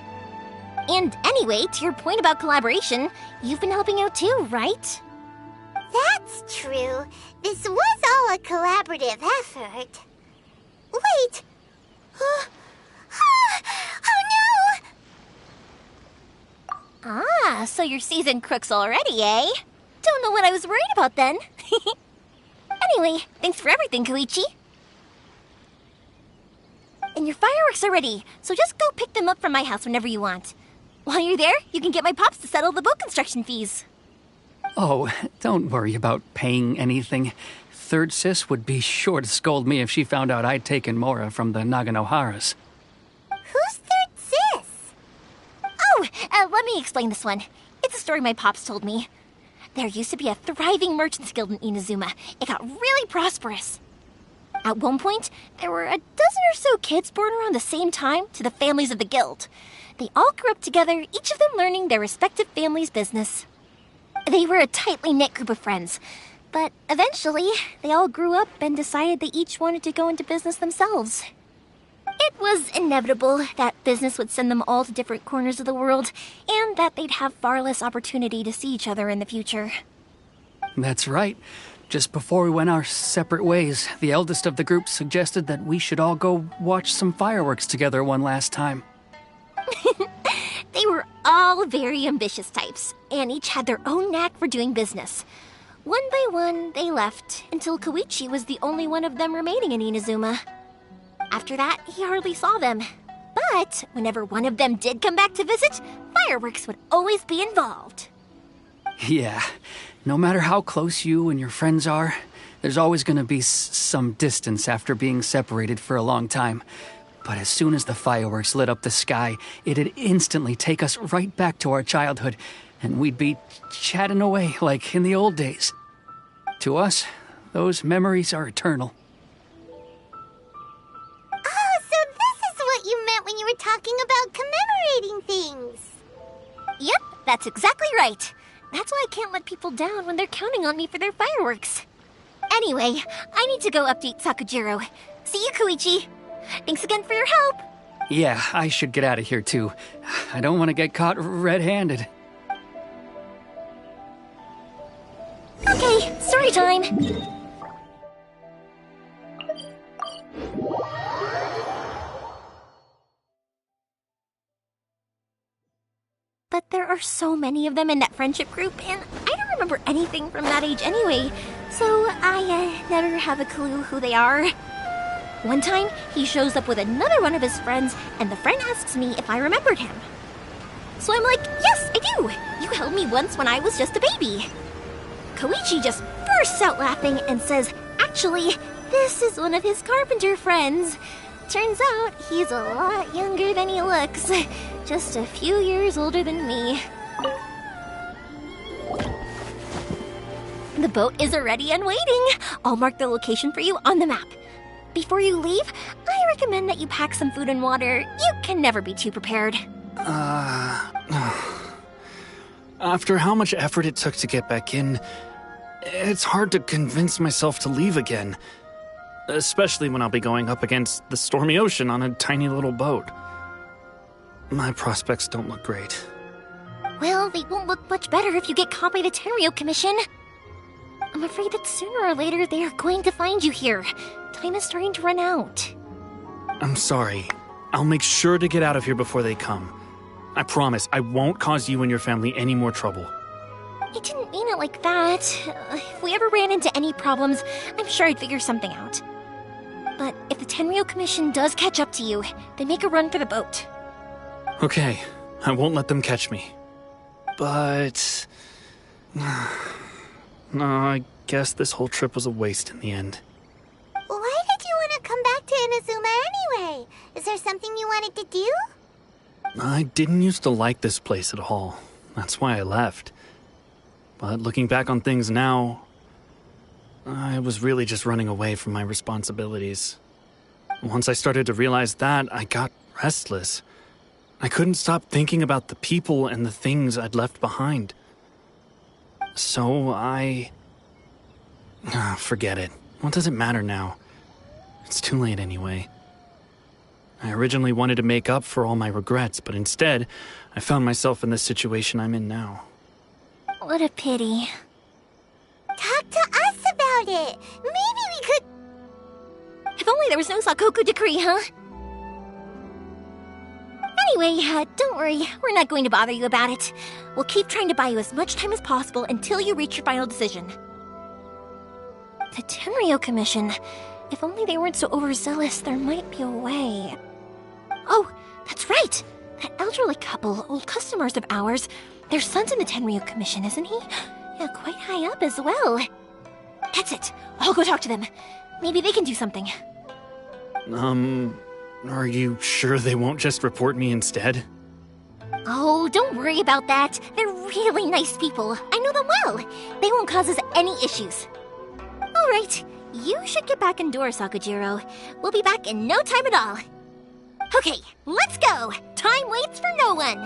Speaker 2: And anyway, to your point about collaboration, you've been helping out too, right?
Speaker 3: That's true. This was all a collaborative effort. Wait! Oh no!
Speaker 2: Ah, so you're seasoned crooks already, eh? Don't know what I was worried about then. Anyway, thanks for everything, Koichi. And your fireworks are ready, so just go pick them up from my house whenever you want. While you're there, you can get my pops to settle the boat construction fees.
Speaker 6: Oh, don't worry about paying anything. Third Sis would be sure to scold me if she found out I'd taken Mora from the Naganoharas.
Speaker 3: Who's Third Sis?
Speaker 2: Oh, let me explain this one. It's a story my pops told me. There used to be a thriving merchants guild in Inazuma. It got really prosperous. At one point, there were a dozen or so kids born around the same time to the families of the guild. They all grew up together, each of them learning their respective family's business. They were a tightly knit group of friends, but eventually, they all grew up and decided they each wanted to go into business themselves. It was inevitable that business would send them all to different corners of the world, and that they'd have far less opportunity to see each other in the future.
Speaker 6: That's right. Just before we went our separate ways, the eldest of the group suggested that we should all go watch some fireworks together one last time.
Speaker 2: They were all very ambitious types, and each had their own knack for doing business. One by one, they left, until Koichi was the only one of them remaining in Inazuma. After that, he hardly saw them. But whenever one of them did come back to visit, fireworks would always be involved.
Speaker 6: Yeah, no matter how close you and your friends are, there's always going to be some distance after being separated for a long time. But as soon as the fireworks lit up the sky, it'd instantly take us right back to our childhood, and we'd be chatting away like in the old days. To us, those memories are eternal.
Speaker 3: Oh, so this is what you meant when you were talking about commemorating things.
Speaker 2: Yep, that's exactly right. That's why I can't let people down when they're counting on me for their fireworks. Anyway, I need to go update Sakujiro. See you, Koichi. Thanks again for your help.
Speaker 6: Yeah, I should get out of here too. I don't want to get caught red-handed.
Speaker 2: Okay, story time. But there are so many of them in that friendship group, and I don't remember anything from that age anyway, so I never have a clue who they are. One time, he shows up with another one of his friends, and the friend asks me if I remembered him. So I'm like, yes, I do! You held me once when I was just a baby. Koichi just bursts out laughing and says, actually, this is one of his carpenter friends. Turns out he's a lot younger than he looks. Just a few years older than me. The boat is already and waiting. I'll mark the location for you on the map. Before you leave, I recommend that you pack some food and water. You can never be too prepared.
Speaker 5: After how much effort it took to get back in, it's hard to convince myself to leave again. Especially when I'll be going up against the stormy ocean on a tiny little boat. My prospects don't look great.
Speaker 2: Well, they won't look much better if you get caught by the Tenryou Commission. I'm afraid that sooner or later they are going to find you here. Time is starting to run out.
Speaker 5: I'm sorry. I'll make sure to get out of here before they come. I promise I won't cause you and your family any more trouble.
Speaker 2: I didn't mean it like that. If we ever ran into any problems, I'm sure I'd figure something out. But if the Tenryou Commission does catch up to you, then make a run for the boat.
Speaker 5: Okay, I won't let them catch me. But... no, I guess this whole trip was a waste in the end.
Speaker 3: Why did you want to come back to Inazuma anyway? Is there something you wanted to do?
Speaker 5: I didn't used to like this place at all. That's why I left. But looking back on things now, I was really just running away from my responsibilities. Once I started to realize that, I got restless. I couldn't stop thinking about the people and the things I'd left behind. So forget it. What does it matter now? It's too late anyway. I originally wanted to make up for all my regrets, but instead, I found myself in the situation I'm in now.
Speaker 2: What a pity.
Speaker 3: Talk to us about it. Maybe we could...
Speaker 2: If only there was no Sakoku decree, huh? Anyway, don't worry. We're not going to bother you about it. We'll keep trying to buy you as much time as possible until you reach your final decision. The Tenryo Commission. If only they weren't so overzealous, there might be a way. Oh, that's right! That elderly couple, old customers of ours, their son's in the Tenryo Commission, isn't he? Yeah, quite high up as well. That's it. I'll go talk to them. Maybe they can do something.
Speaker 5: Are you sure they won't just report me instead?
Speaker 2: Oh, don't worry about that. They're really nice people. I know them well. They won't cause us any issues. All right. You should get back indoors, Sakujiro. We'll be back in no time at all. Okay, let's go. Time waits for no one.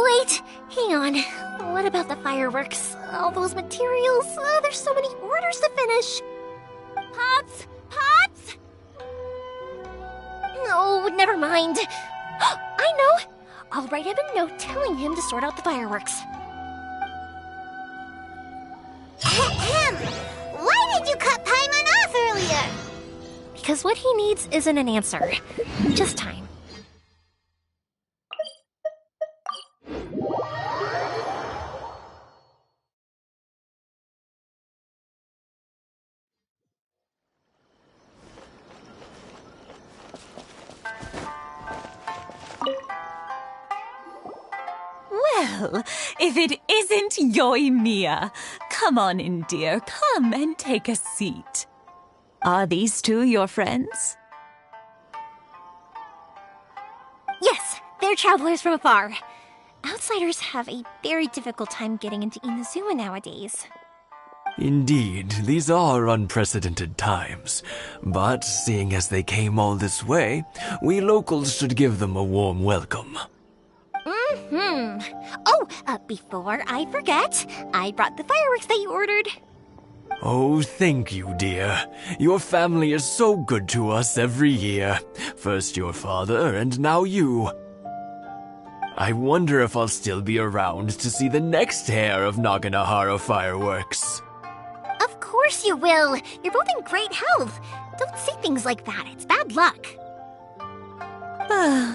Speaker 2: Wait, hang on. What about the fireworks? All those materials? Oh, there's so many orders to finish. Pops! Pops! No, never mind. I know. I'll write him a note telling him to sort out the fireworks.
Speaker 3: Why did you cut Paimon off earlier?
Speaker 2: Because what he needs isn't an answer, just time.
Speaker 11: Well, if it isn't Yoimiya. Come on in, dear. Come and take a seat. Are these two your friends?
Speaker 2: Yes, they're travelers from afar. Outsiders have a very difficult time getting into Inazuma nowadays.
Speaker 12: Indeed, these are unprecedented times. But seeing as they came all this way, we locals should give them a warm welcome.
Speaker 2: Oh, before I forget, I brought the fireworks that you ordered.
Speaker 12: Oh, thank you, dear. Your family is so good to us every year. First your father, and now you. I wonder if I'll still be around to see the next hair of Naganohara fireworks.
Speaker 2: Of course you will. You're both in great health. Don't say things like that. It's bad luck.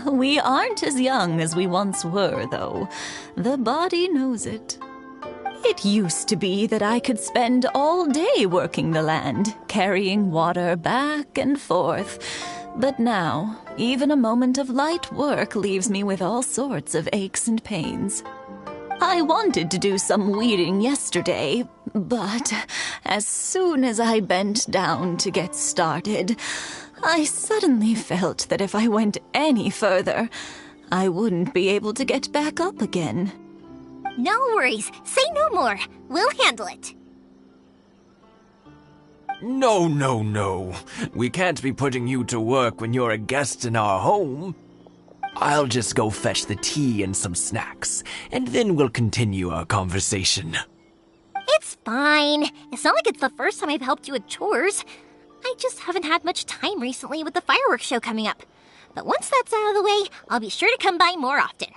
Speaker 11: We aren't as young as we once were, though. The body knows it. It used to be that I could spend all day working the land, carrying water back and forth. But now, even a moment of light work leaves me with all sorts of aches and pains. I wanted to do some weeding yesterday, but as soon as I bent down to get started, I suddenly felt that if I went any further, I wouldn't be able to get back up again.
Speaker 2: No worries. Say no more. We'll handle it.
Speaker 12: No, no, no. We can't be putting you to work when you're a guest in our home. I'll just go fetch the tea and some snacks, and then we'll continue our conversation.
Speaker 2: It's fine. It's not like it's the first time I've helped you with chores. I just haven't had much time recently with the fireworks show coming up. But once that's out of the way, I'll be sure to come by more often.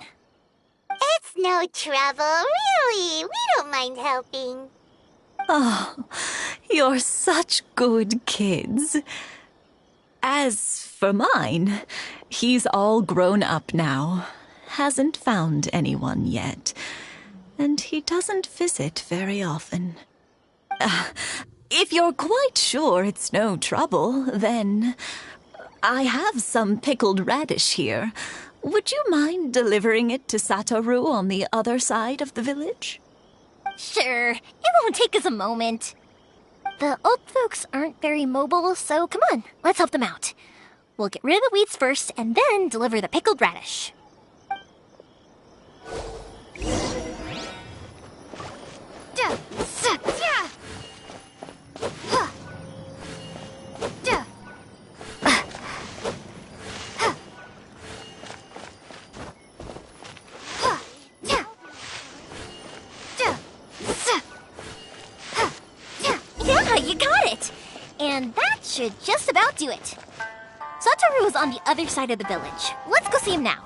Speaker 3: It's no trouble, really. We don't mind helping.
Speaker 11: Oh, you're such good kids. As for mine, he's all grown up now. Hasn't found anyone yet. And he doesn't visit very often. If you're quite sure it's no trouble, then I have some pickled radish here. Would you mind delivering it to Satoru on the other side of the village?
Speaker 2: Sure. It won't take us a moment. The old folks aren't very mobile, so come on, let's help them out. We'll get rid of the weeds first, and then deliver the pickled radish. You got it! And that should just about do it. Satoru is on the other side of the village. Let's go see him now.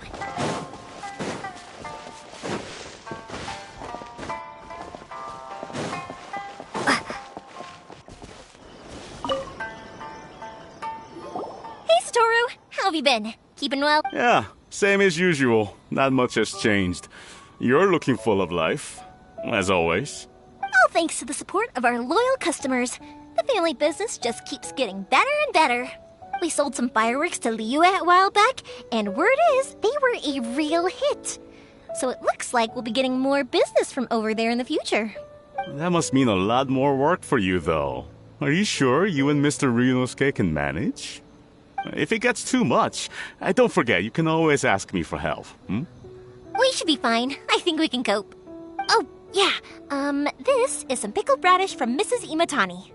Speaker 2: Hey, Satoru. How have you been? Keeping well?
Speaker 13: Yeah, same as usual. Not much has changed. You're looking full of life, as always.
Speaker 2: All thanks to the support of our loyal customers. The family business just keeps getting better and better. We sold some fireworks to Liyue a while back, and word is they were a real hit. So it looks like we'll be getting more business from over there in the future.
Speaker 13: That must mean a lot more work for you, though. Are you sure you and Mr. Ryunosuke can manage? If it gets too much, don't forget, you can always ask me for help.
Speaker 2: We should be fine. I think we can cope. Oh, yeah. This is some pickled radish from Mrs. Imatani.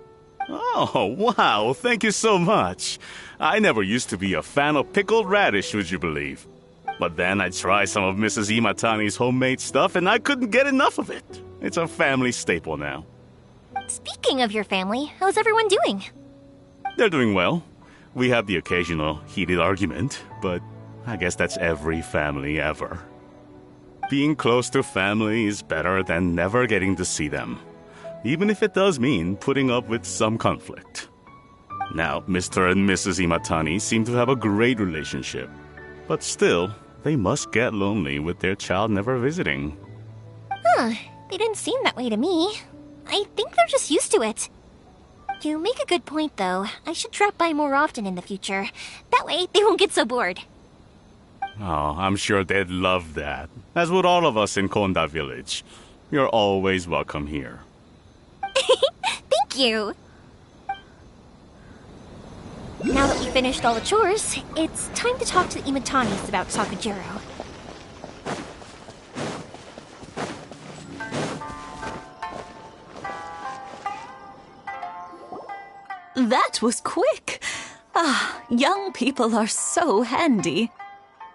Speaker 13: Oh, wow, thank you so much. I never used to be a fan of pickled radish, would you believe? But then I tried some of Mrs. Imatani's homemade stuff and I couldn't get enough of it. It's a family staple now.
Speaker 2: Speaking of your family, how's everyone doing?
Speaker 13: They're doing well. We have the occasional heated argument, but I guess that's every family ever. Being close to family is better than never getting to see them, even if it does mean putting up with some conflict. Now, Mr. and Mrs. Imatani seem to have a great relationship, but still, they must get lonely with their child never visiting.
Speaker 2: Huh, they didn't seem that way to me. I think they're just used to it. You make a good point, though. I should drop by more often in the future. That way, they won't get so bored.
Speaker 13: Oh, I'm sure they'd love that, as would all of us in Konda Village. You're always welcome here.
Speaker 2: Thank you! Now that we've finished all the chores, it's time to talk to the Imatanis about Sakajiro.
Speaker 11: That was quick. Ah, young people are so handy.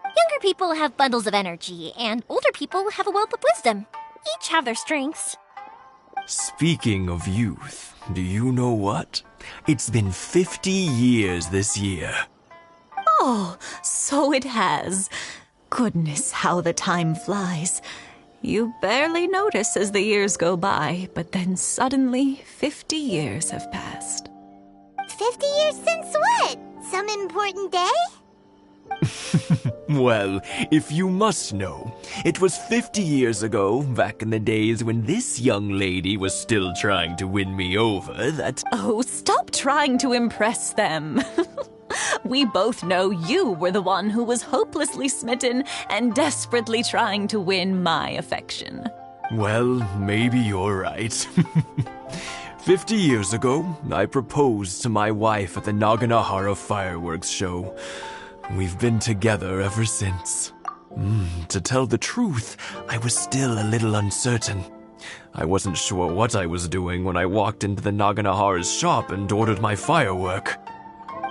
Speaker 2: Younger people have bundles of energy, and older people have a wealth of wisdom. Each have their strengths.
Speaker 12: Speaking of youth, do you know what? It's been 50 years this year.
Speaker 11: Oh, so it has. Goodness, how the time flies. You barely notice as the years go by, but then suddenly 50 years have passed.
Speaker 3: 50 years since what? Some important day?
Speaker 12: Well, if you must know, it was 50 years ago, back in the days when this young lady was still trying to win me over, that...
Speaker 11: Oh, stop trying to impress them. We both know you were the one who was hopelessly smitten and desperately trying to win my affection.
Speaker 12: Well, maybe you're right. 50 years ago, I proposed to my wife at the Naganahara fireworks show. We've been together ever since. To tell the truth, I was still a little uncertain. I wasn't sure what I was doing when I walked into the Naganahara's shop and ordered my firework.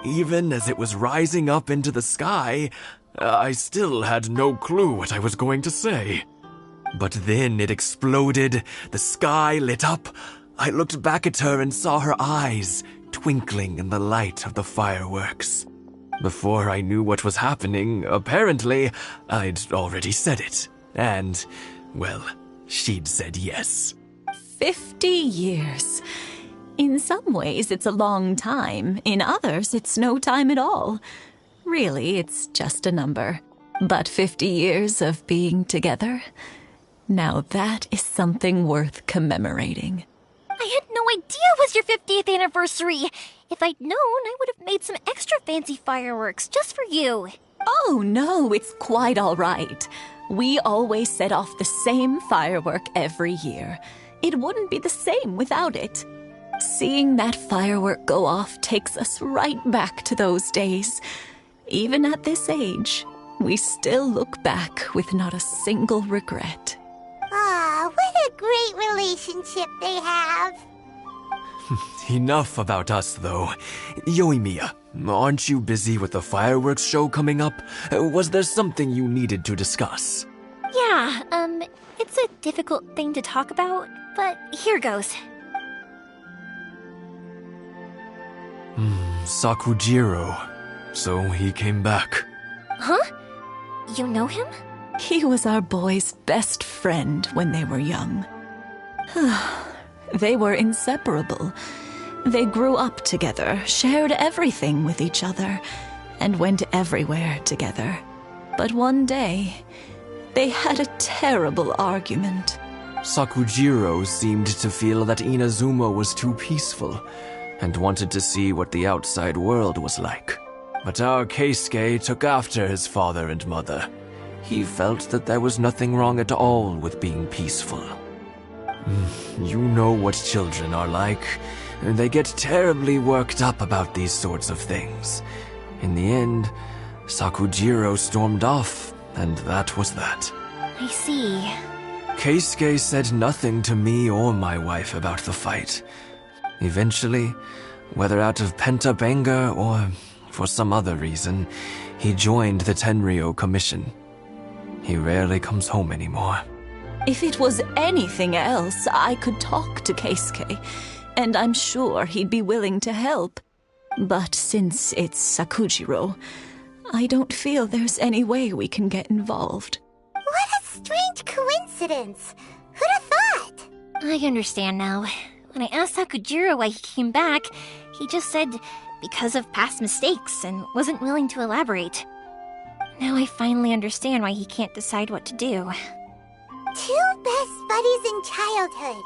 Speaker 12: Even as it was rising up into the sky, I still had no clue what I was going to say. But then it exploded, the sky lit up. I looked back at her and saw her eyes twinkling in the light of the fireworks. Before I knew what was happening, apparently, I'd already said it. And, well, she'd said yes.
Speaker 11: 50 years. In some ways, it's a long time. In others, it's no time at all. Really, it's just a number. But 50 years of being together? Now that is something worth commemorating.
Speaker 2: I had no idea it was your 50th anniversary. If I'd known, I would have made some extra fancy fireworks just for you.
Speaker 11: Oh, no, it's quite all right. We always set off the same firework every year. It wouldn't be the same without it. Seeing that firework go off takes us right back to those days. Even at this age, we still look back with not a single regret.
Speaker 3: Ah, what a great relationship they have.
Speaker 12: Enough about us, though. Yoimiya, aren't you busy with the fireworks show coming up? Was there something you needed to discuss?
Speaker 2: Yeah, it's a difficult thing to talk about, but here goes.
Speaker 12: Sakujiro. So he came back.
Speaker 2: Huh? You know him?
Speaker 11: He was our boy's best friend when they were young. They were inseparable. They grew up together, shared everything with each other, and went everywhere together. But one day, they had a terrible argument.
Speaker 12: Sakujiro seemed to feel that Inazuma was too peaceful and wanted to see what the outside world was like. But our Keisuke took after his father and mother. He felt that there was nothing wrong at all with being peaceful. You know what children are like. They get terribly worked up about these sorts of things. In the end, Sakujiro stormed off, and that was that.
Speaker 2: I see.
Speaker 12: Keisuke said nothing to me or my wife about the fight. Eventually, whether out of pent-up anger or for some other reason, he joined the Tenryou Commission. He rarely comes home anymore.
Speaker 11: If it was anything else, I could talk to Keisuke, and I'm sure he'd be willing to help. But since it's Sakujiro, I don't feel there's any way we can get involved.
Speaker 3: What a strange coincidence. Who'd have thought?
Speaker 2: I understand now. When I asked Sakujiro why he came back, he just said because of past mistakes and wasn't willing to elaborate. Now I finally understand why he can't decide what to do.
Speaker 3: Two best buddies in childhood.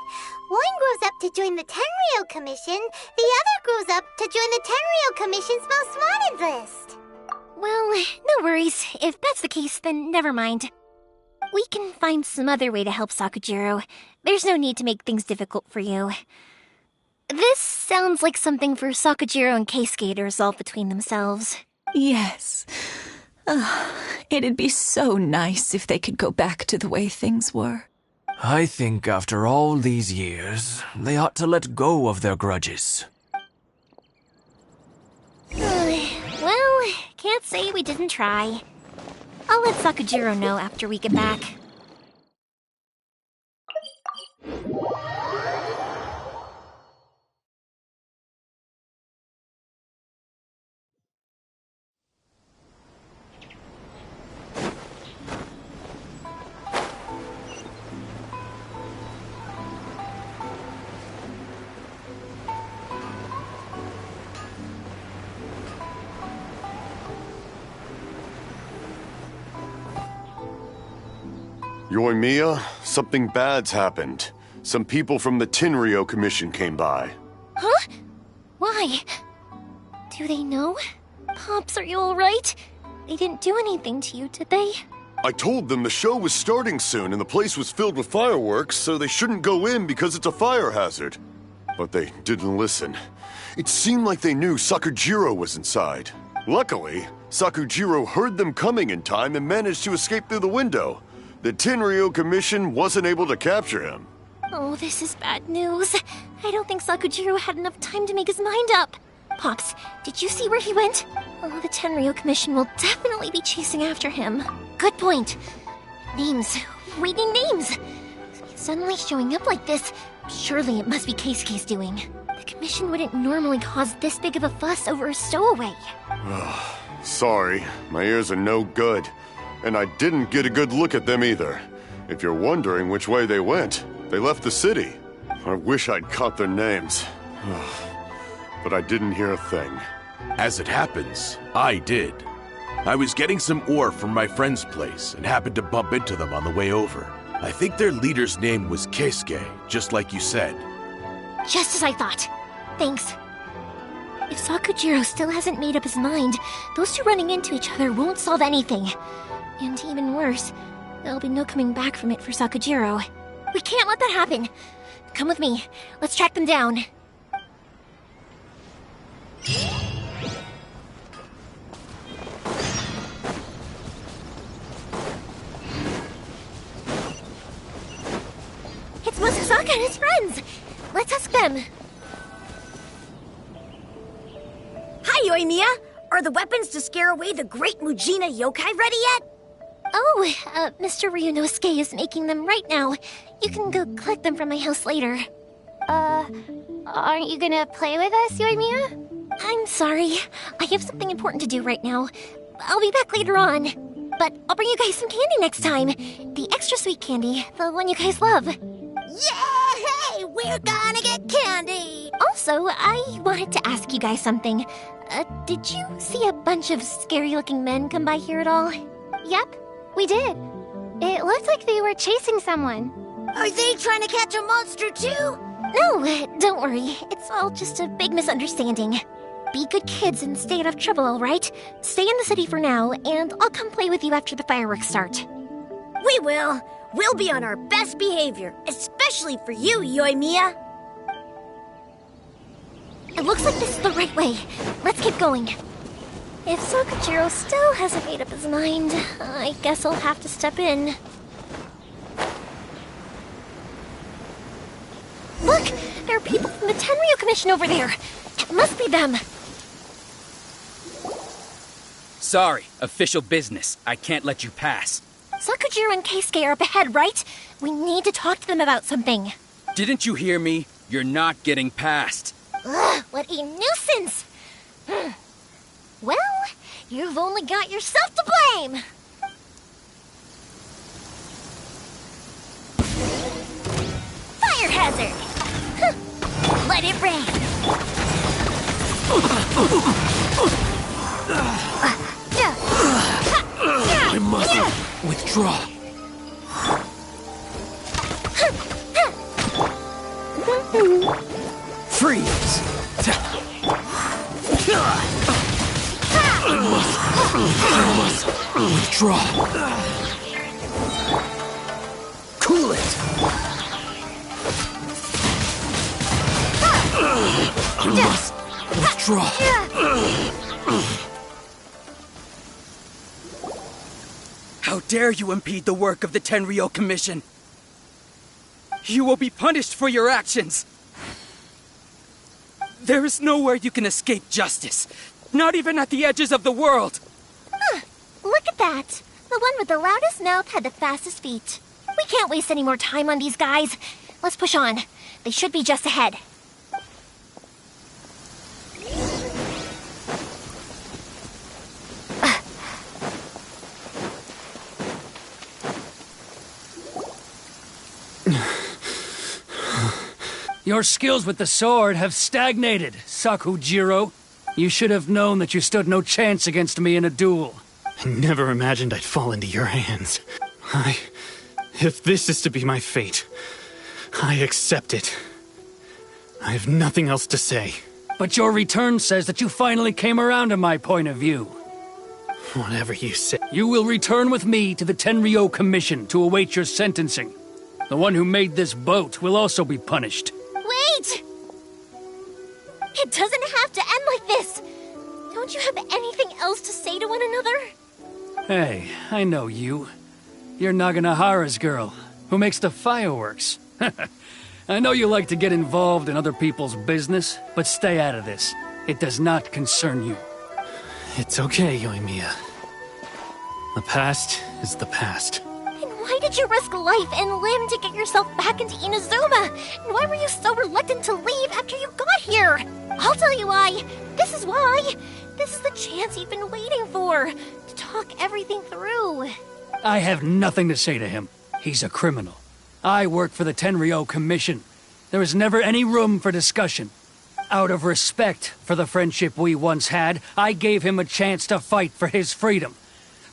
Speaker 3: One grows up to join the Tenryou Commission, the other grows up to join the Tenryou Commission's most wanted list.
Speaker 2: Well, no worries. If that's the case, then never mind. We can find some other way to help Sakujiro. There's no need to make things difficult for you. This sounds like something for Sakujiro and Keisuke to resolve between themselves.
Speaker 11: Yes. It'd be so nice if they could go back to the way things were.
Speaker 12: I think after all these years, they ought to let go of their grudges.
Speaker 2: Well, can't say we didn't try. I'll let Sakujiro know after we get back.
Speaker 4: Yoimiya, something bad's happened. Some people from the Tenryou Commission came by.
Speaker 2: Huh? Why? Do they know? Pops, are you alright? They didn't do anything to you, did they?
Speaker 4: I told them the show was starting soon and the place was filled with fireworks, so they shouldn't go in because it's a fire hazard. But they didn't listen. It seemed like they knew Sakujiro was inside. Luckily, Sakujiro heard them coming in time and managed to escape through the window. The Tenryou Commission wasn't able to capture him.
Speaker 2: Oh, this is bad news. I don't think Sakujiro had enough time to make his mind up. Pops, did you see where he went? Oh, the Tenryou Commission will definitely be chasing after him. Good point. Names. Reading names. Suddenly showing up like this, surely it must be Keisuke's doing. The Commission wouldn't normally cause this big of a fuss over a stowaway.
Speaker 4: Sorry, my ears are no good. And I didn't get a good look at them either. If you're wondering which way they went, they left the city. I wish I'd caught their names. But I didn't hear a thing.
Speaker 8: As it happens, I did. I was getting some ore from my friend's place and happened to bump into them on the way over. I think their leader's name was Keisuke, just like you said.
Speaker 2: Just as I thought. Thanks. If Sakujiro still hasn't made up his mind, those two running into each other won't solve anything. And even worse, there'll be no coming back from it for Sakujiro. We can't let that happen. Come with me. Let's track them down. It's Masasaka and his friends. Let's ask them.
Speaker 1: Hi, Yoimiya. Are the weapons to scare away the great Mujina yokai ready yet?
Speaker 2: Oh, Mr. Ryunosuke is making them right now. You can go collect them from my house later.
Speaker 3: Aren't you gonna play with us, Yoimiya?
Speaker 2: I'm sorry. I have something important to do right now. I'll be back later on. But I'll bring you guys some candy next time. The extra sweet candy, the one you guys love.
Speaker 3: Yay! We're gonna get candy!
Speaker 2: Also, I wanted to ask you guys something. Did you see a bunch of scary-looking men come by here at all?
Speaker 14: Yep, we did. It looked like they were chasing someone.
Speaker 3: Are they trying to catch a monster too?
Speaker 2: No, don't worry. It's all just a big misunderstanding. Be good kids and stay out of trouble, all right? Stay in the city for now, and I'll come play with you after the fireworks start.
Speaker 1: We will. We'll be on our best behavior, especially for you, Yoimiya.
Speaker 2: It looks like this is the right way. Let's keep going. If Sakujiro still hasn't made up his mind, I guess I'll have to step in. Look! There are people from the Tenryu Commission over there! It must be them!
Speaker 15: Sorry, official business. I can't let you pass.
Speaker 2: Sakujiro and Keisuke are up ahead, right? We need to talk to them about something.
Speaker 15: Didn't you hear me? You're not getting past.
Speaker 2: Ugh, what a nuisance! Well, you've only got yourself to blame! Fire hazard! Let it rain!
Speaker 12: I must withdraw.
Speaker 15: Freeze!
Speaker 12: I must withdraw.
Speaker 15: Cool it!
Speaker 12: I must withdraw.
Speaker 15: How dare you impede the work of the Tenryo Commission? You will be punished for your actions. There is nowhere you can escape justice. Not even at the edges of the world.
Speaker 2: Look at that. The one with the loudest mouth had the fastest feet. We can't waste any more time on these guys. Let's push on. They should be just ahead.
Speaker 6: Your skills with the sword have stagnated, Sakujiro. You should have known that you stood no chance against me in a duel.
Speaker 5: I never imagined I'd fall into your hands. If this is to be my fate, I accept it. I have nothing else to say.
Speaker 6: But your return says that you finally came around to my point of view.
Speaker 5: Whatever you say.
Speaker 6: You will return with me to the Tenryo Commission to await your sentencing. The one who made this boat will also be punished.
Speaker 2: Wait! It doesn't have to end like this! Don't you have anything else to say to one another?
Speaker 6: Hey, I know you. You're Naganahara's girl, who makes the fireworks. I know you like to get involved in other people's business, but stay out of this. It does not concern you.
Speaker 5: It's okay, Yoimiya. The past is the past.
Speaker 2: And why did you risk life and limb to get yourself back into Inazuma? And why were you so reluctant to leave after you got here? I'll tell you why. This is why. This is the chance you've been waiting for. To talk everything through.
Speaker 6: I have nothing to say to him. He's a criminal. I work for the Tenryo Commission. There is never any room for discussion. Out of respect for the friendship we once had, I gave him a chance to fight for his freedom.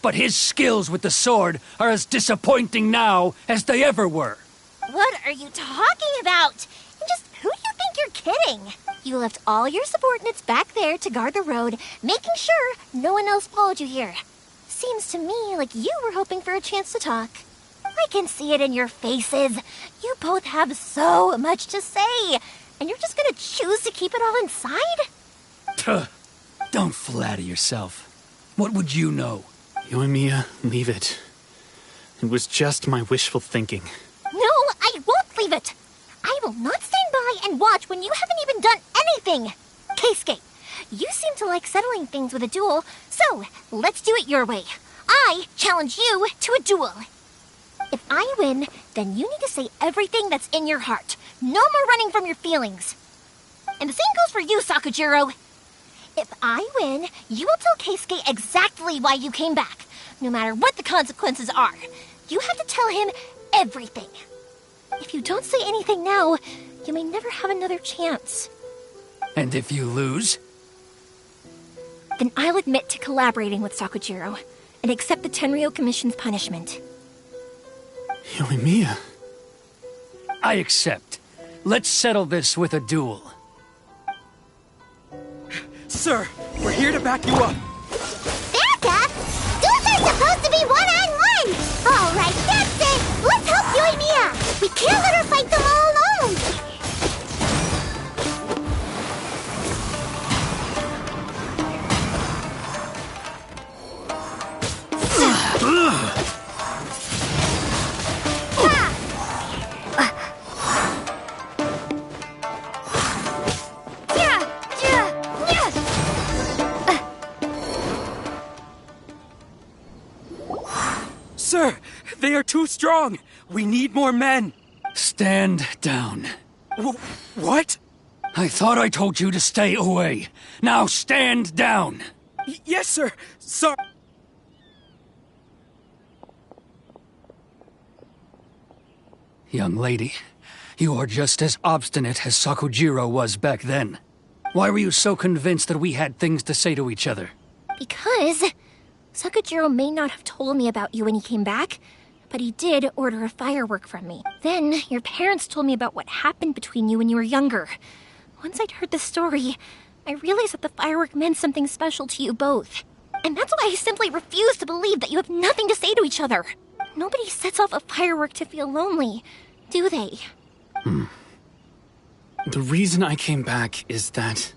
Speaker 6: But his skills with the sword are as disappointing now as they ever were.
Speaker 2: What are you talking about? And just who do you think you're kidding? You left all your subordinates back there to guard the road, making sure no one else followed you here. Seems to me like you were hoping for a chance to talk. I can see it in your faces. You both have so much to say, and you're just gonna choose to keep it all inside?
Speaker 6: Don't flatter yourself. What would you know?
Speaker 5: Yoimiya, leave it. It was just my wishful thinking.
Speaker 2: No, I won't leave it. I will not stand by and watch when you haven't even done anything. Keisuke, you seem to like settling things with a duel, so let's do it your way. I challenge you to a duel. If I win, then you need to say everything that's in your heart. No more running from your feelings. And the same goes for you, Sakujiro. If I win, you will tell Keisuke exactly why you came back, no matter what the consequences are. You have to tell him everything. If you don't say anything now, you may never have another chance.
Speaker 6: And if you lose?
Speaker 2: Then I'll admit to collaborating with Sakujiro and accept the Tenryou Commission's punishment.
Speaker 5: Yoimiya.
Speaker 6: I accept. Let's settle this with a duel.
Speaker 15: Sir, we're here to back you up.
Speaker 3: Back up? Duels are supposed to be one-on-one! Alright, that's it! Let's help Yoimiya! We can't let her fight them all alone!
Speaker 15: Sir, they are too strong. We need more men.
Speaker 6: Stand down.
Speaker 15: What?
Speaker 6: I thought I told you to stay away. Now stand down.
Speaker 15: Yes, sir. Sorry.
Speaker 6: Young lady, you are just as obstinate as Sakujiro was back then. Why were you so convinced that we had things to say to each other?
Speaker 2: Because Sakujiro may not have told me about you when he came back, but he did order a firework from me. Then your parents told me about what happened between you when you were younger. Once I'd heard the story, I realized that the firework meant something special to you both. And that's why I simply refuse to believe that you have nothing to say to each other. Nobody sets off a firework to feel lonely, do they?
Speaker 5: The reason I came back is that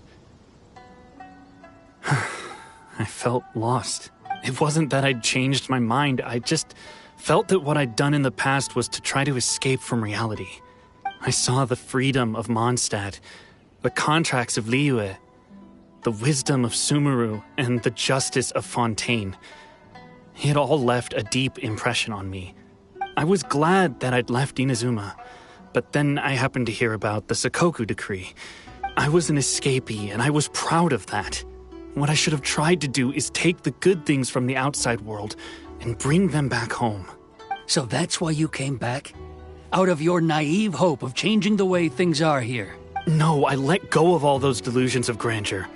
Speaker 5: I felt lost. It wasn't that I'd changed my mind, I just felt that what I'd done in the past was to try to escape from reality. I saw the freedom of Mondstadt, the contracts of Liyue, the wisdom of Sumeru, and the justice of Fontaine. It all left a deep impression on me. I was glad that I'd left Inazuma, but then I happened to hear about the Sakoku decree. I was an escapee, and I was proud of that. What I should have tried to do is take the good things from the outside world and bring them back home.
Speaker 6: So that's why you came back? Out of your naive hope of changing the way things are here?
Speaker 5: No, I let go of all those delusions of grandeur.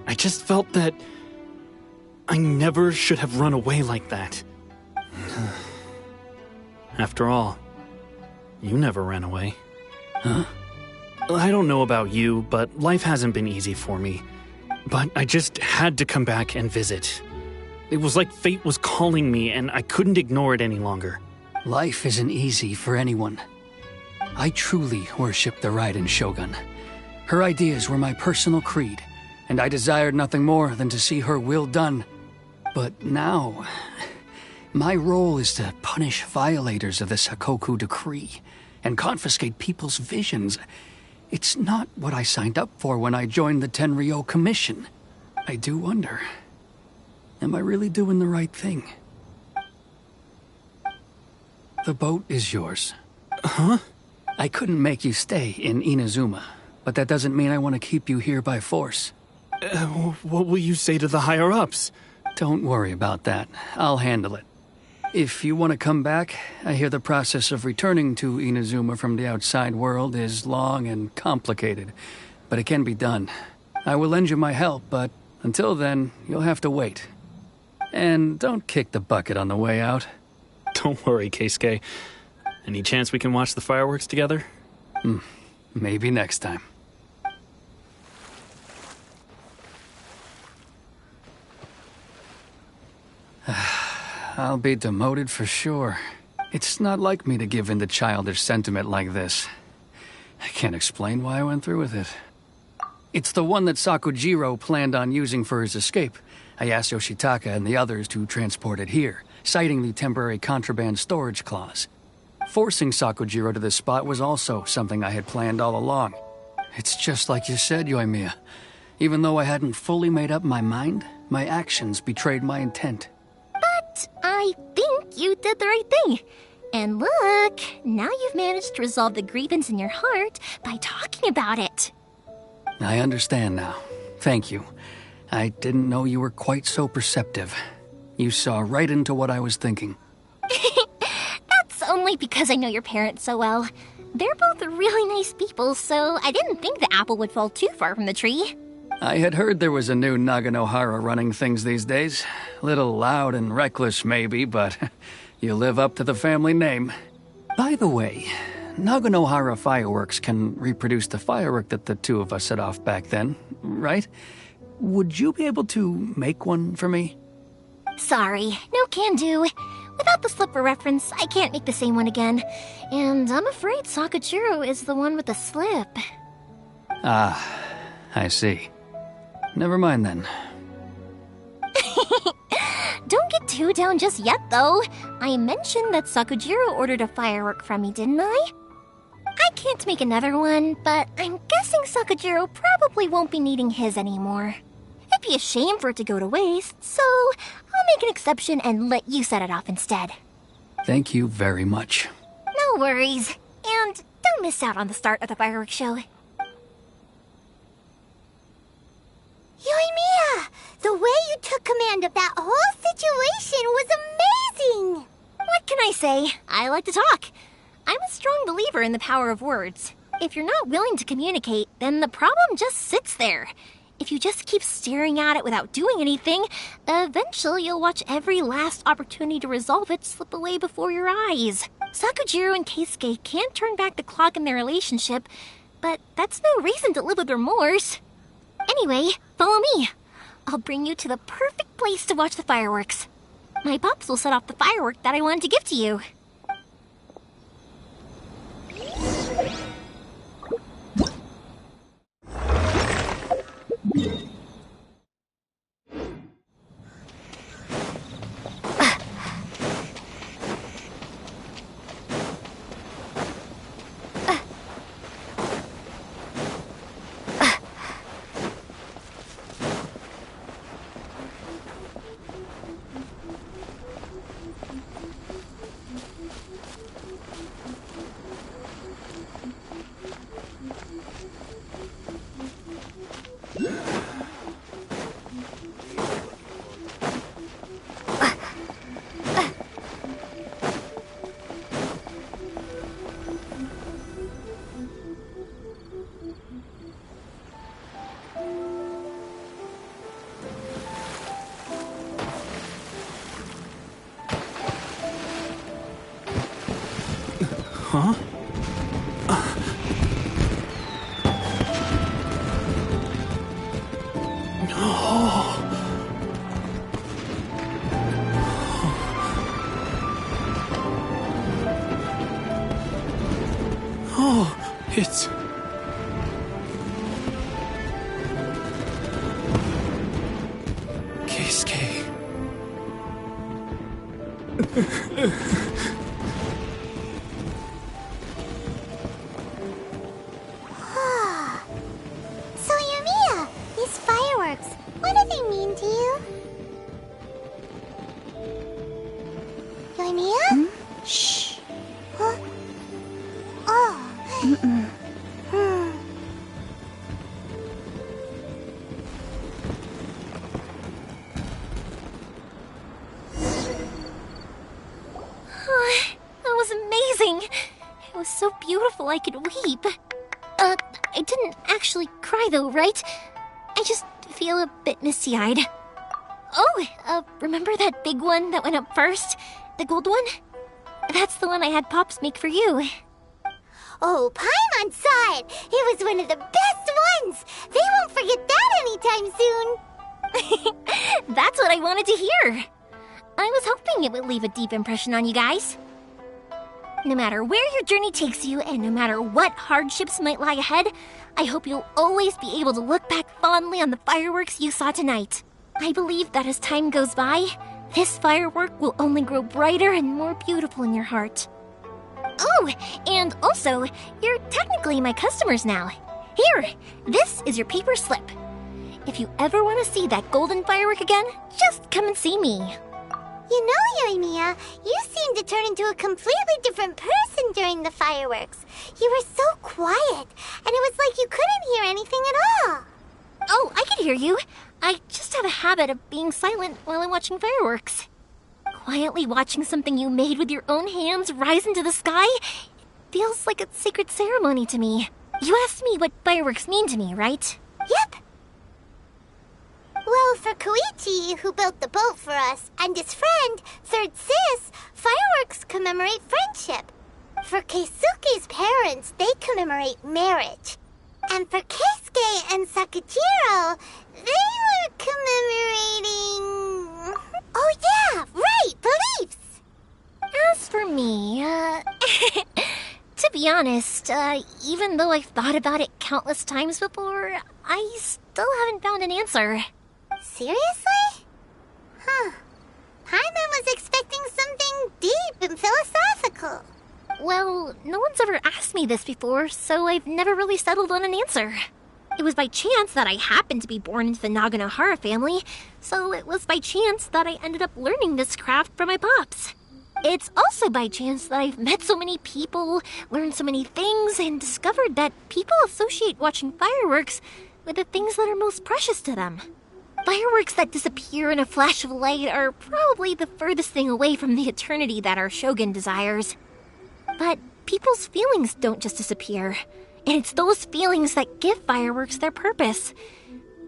Speaker 5: I just felt that I never should have run away like that. After all, you never ran away.
Speaker 6: Huh?
Speaker 5: I don't know about you, but life hasn't been easy for me. But I just had to come back and visit. It was like fate was calling me, and I couldn't ignore it any longer.
Speaker 6: Life isn't easy for anyone. I truly worship the Raiden Shogun. Her ideas were my personal creed, and I desired nothing more than to see her will done. But now, my role is to punish violators of the Sakoku decree and confiscate people's visions. It's not what I signed up for when I joined the Tenryou Commission. I do wonder, am I really doing the right thing? The boat is yours.
Speaker 5: Huh?
Speaker 6: I couldn't make you stay in Inazuma, but that doesn't mean I want to keep you here by force.
Speaker 5: What will you say to the higher-ups?
Speaker 6: Don't worry about that. I'll handle it. If you want to come back, I hear the process of returning to Inazuma from the outside world is long and complicated, but it can be done. I will lend you my help, but until then, you'll have to wait. And don't kick the bucket on the way out.
Speaker 5: Don't worry, Keisuke. Any chance we can watch the fireworks together?
Speaker 6: Maybe next time. I'll be demoted for sure. It's not like me to give in to childish sentiment like this. I can't explain why I went through with it. It's the one that Sakujiro planned on using for his escape. I asked Yoshitaka and the others to transport it here, citing the temporary contraband storage clause. Forcing Sakujiro to this spot was also something I had planned all along. It's just like you said, Yoimiya. Even though I hadn't fully made up my mind, my actions betrayed my intent.
Speaker 2: But I think you did the right thing. And look, now you've managed to resolve the grievance in your heart by talking about it.
Speaker 6: I understand now. Thank you. I didn't know you were quite so perceptive. You saw right into what I was thinking.
Speaker 2: That's only because I know your parents so well. They're both really nice people, so I didn't think the apple would fall too far from the tree.
Speaker 6: I had heard there was a new Naganohara running things these days. Little loud and reckless, maybe, but you live up to the family name. By the way, Naganohara Fireworks can reproduce the firework that the two of us set off back then, right? Would you be able to make one for me?
Speaker 2: Sorry, no can do. Without the slipper reference, I can't make the same one again. And I'm afraid Sakajiro is the one with the slip.
Speaker 6: Ah, I see. Never mind then.
Speaker 2: Don't get too down just yet, though. I mentioned that Sakujiro ordered a firework from me, didn't I? I can't make another one, but I'm guessing Sakujiro probably won't be needing his anymore. It'd be a shame for it to go to waste, so I'll make an exception and let you set it off instead.
Speaker 6: Thank you very much.
Speaker 2: No worries. And don't miss out on the start of the fireworks show.
Speaker 3: Yoimiya! The way you took command of that whole situation was amazing!
Speaker 2: What can I say? I like to talk. I'm a strong believer in the power of words. If you're not willing to communicate, then the problem just sits there. If you just keep staring at it without doing anything, eventually you'll watch every last opportunity to resolve it slip away before your eyes. Sakujiro and Keisuke can't turn back the clock in their relationship, but that's no reason to live with remorse. Anyway, follow me. I'll bring you to the perfect place to watch the fireworks. My pops will set off the firework that I wanted to give to you.
Speaker 5: Huh? Oh, it's... Keisuke.
Speaker 3: So, Yoimiya, these fireworks, what do they mean to you? Yoimiya? Shh. Huh? Oh.
Speaker 2: That was amazing. It was so beautiful I could weep. I didn't actually cry though, right? I just feel a bit misty-eyed. Oh, remember that big one that went up first? The gold one? That's the one I had Pops make for you.
Speaker 3: Oh, Paimon saw it! It was one of the best ones! They won't forget that anytime soon!
Speaker 2: That's what I wanted to hear. I was hoping it would leave a deep impression on you guys. No matter where your journey takes you, and no matter what hardships might lie ahead, I hope you'll always be able to look back fondly on the fireworks you saw tonight. I believe that as time goes by, this firework will only grow brighter and more beautiful in your heart. Oh, and also, you're technically my customers now. Here, this is your paper slip. If you ever want to see that golden firework again, just come and see me.
Speaker 3: You know, Yoimiya, you seemed to turn into a completely different person during the fireworks. You were so quiet, and it was like you couldn't hear anything at all.
Speaker 2: Oh, I could hear you. I just have a habit of being silent while I'm watching fireworks. Quietly watching something you made with your own hands rise into the sky feels like a sacred ceremony to me. You asked me what fireworks mean to me, right?
Speaker 3: Yep. Well, for Koichi, who built the boat for us, and his friend, Third Sis, fireworks commemorate friendship. For Keisuke's parents, they commemorate marriage. And for Keisuke and Sakajiro, they were commemorating... Oh yeah, right, beliefs!
Speaker 2: As for me, to be honest, even though I've thought about it countless times before, I still haven't found an answer.
Speaker 3: Seriously? Huh. Paimon was expecting something deep and philosophical.
Speaker 2: Well, no one's ever asked me this before, so I've never really settled on an answer. It was by chance that I happened to be born into the Naganohara family, so it was by chance that I ended up learning this craft from my pops. It's also by chance that I've met so many people, learned so many things, and discovered that people associate watching fireworks with the things that are most precious to them. Fireworks that disappear in a flash of light are probably the furthest thing away from the eternity that our shogun desires. But people's feelings don't just disappear, and it's those feelings that give fireworks their purpose.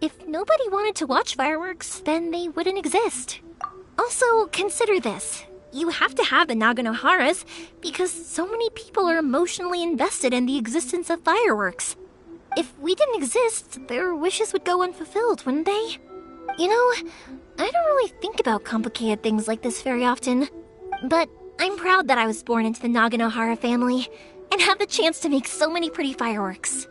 Speaker 2: If nobody wanted to watch fireworks, then they wouldn't exist. Also, consider this. You have to have the Naganoharas because so many people are emotionally invested in the existence of fireworks. If we didn't exist, their wishes would go unfulfilled, wouldn't they? You know, I don't really think about complicated things like this very often, but I'm proud that I was born into the Naganohara family and have the chance to make so many pretty fireworks.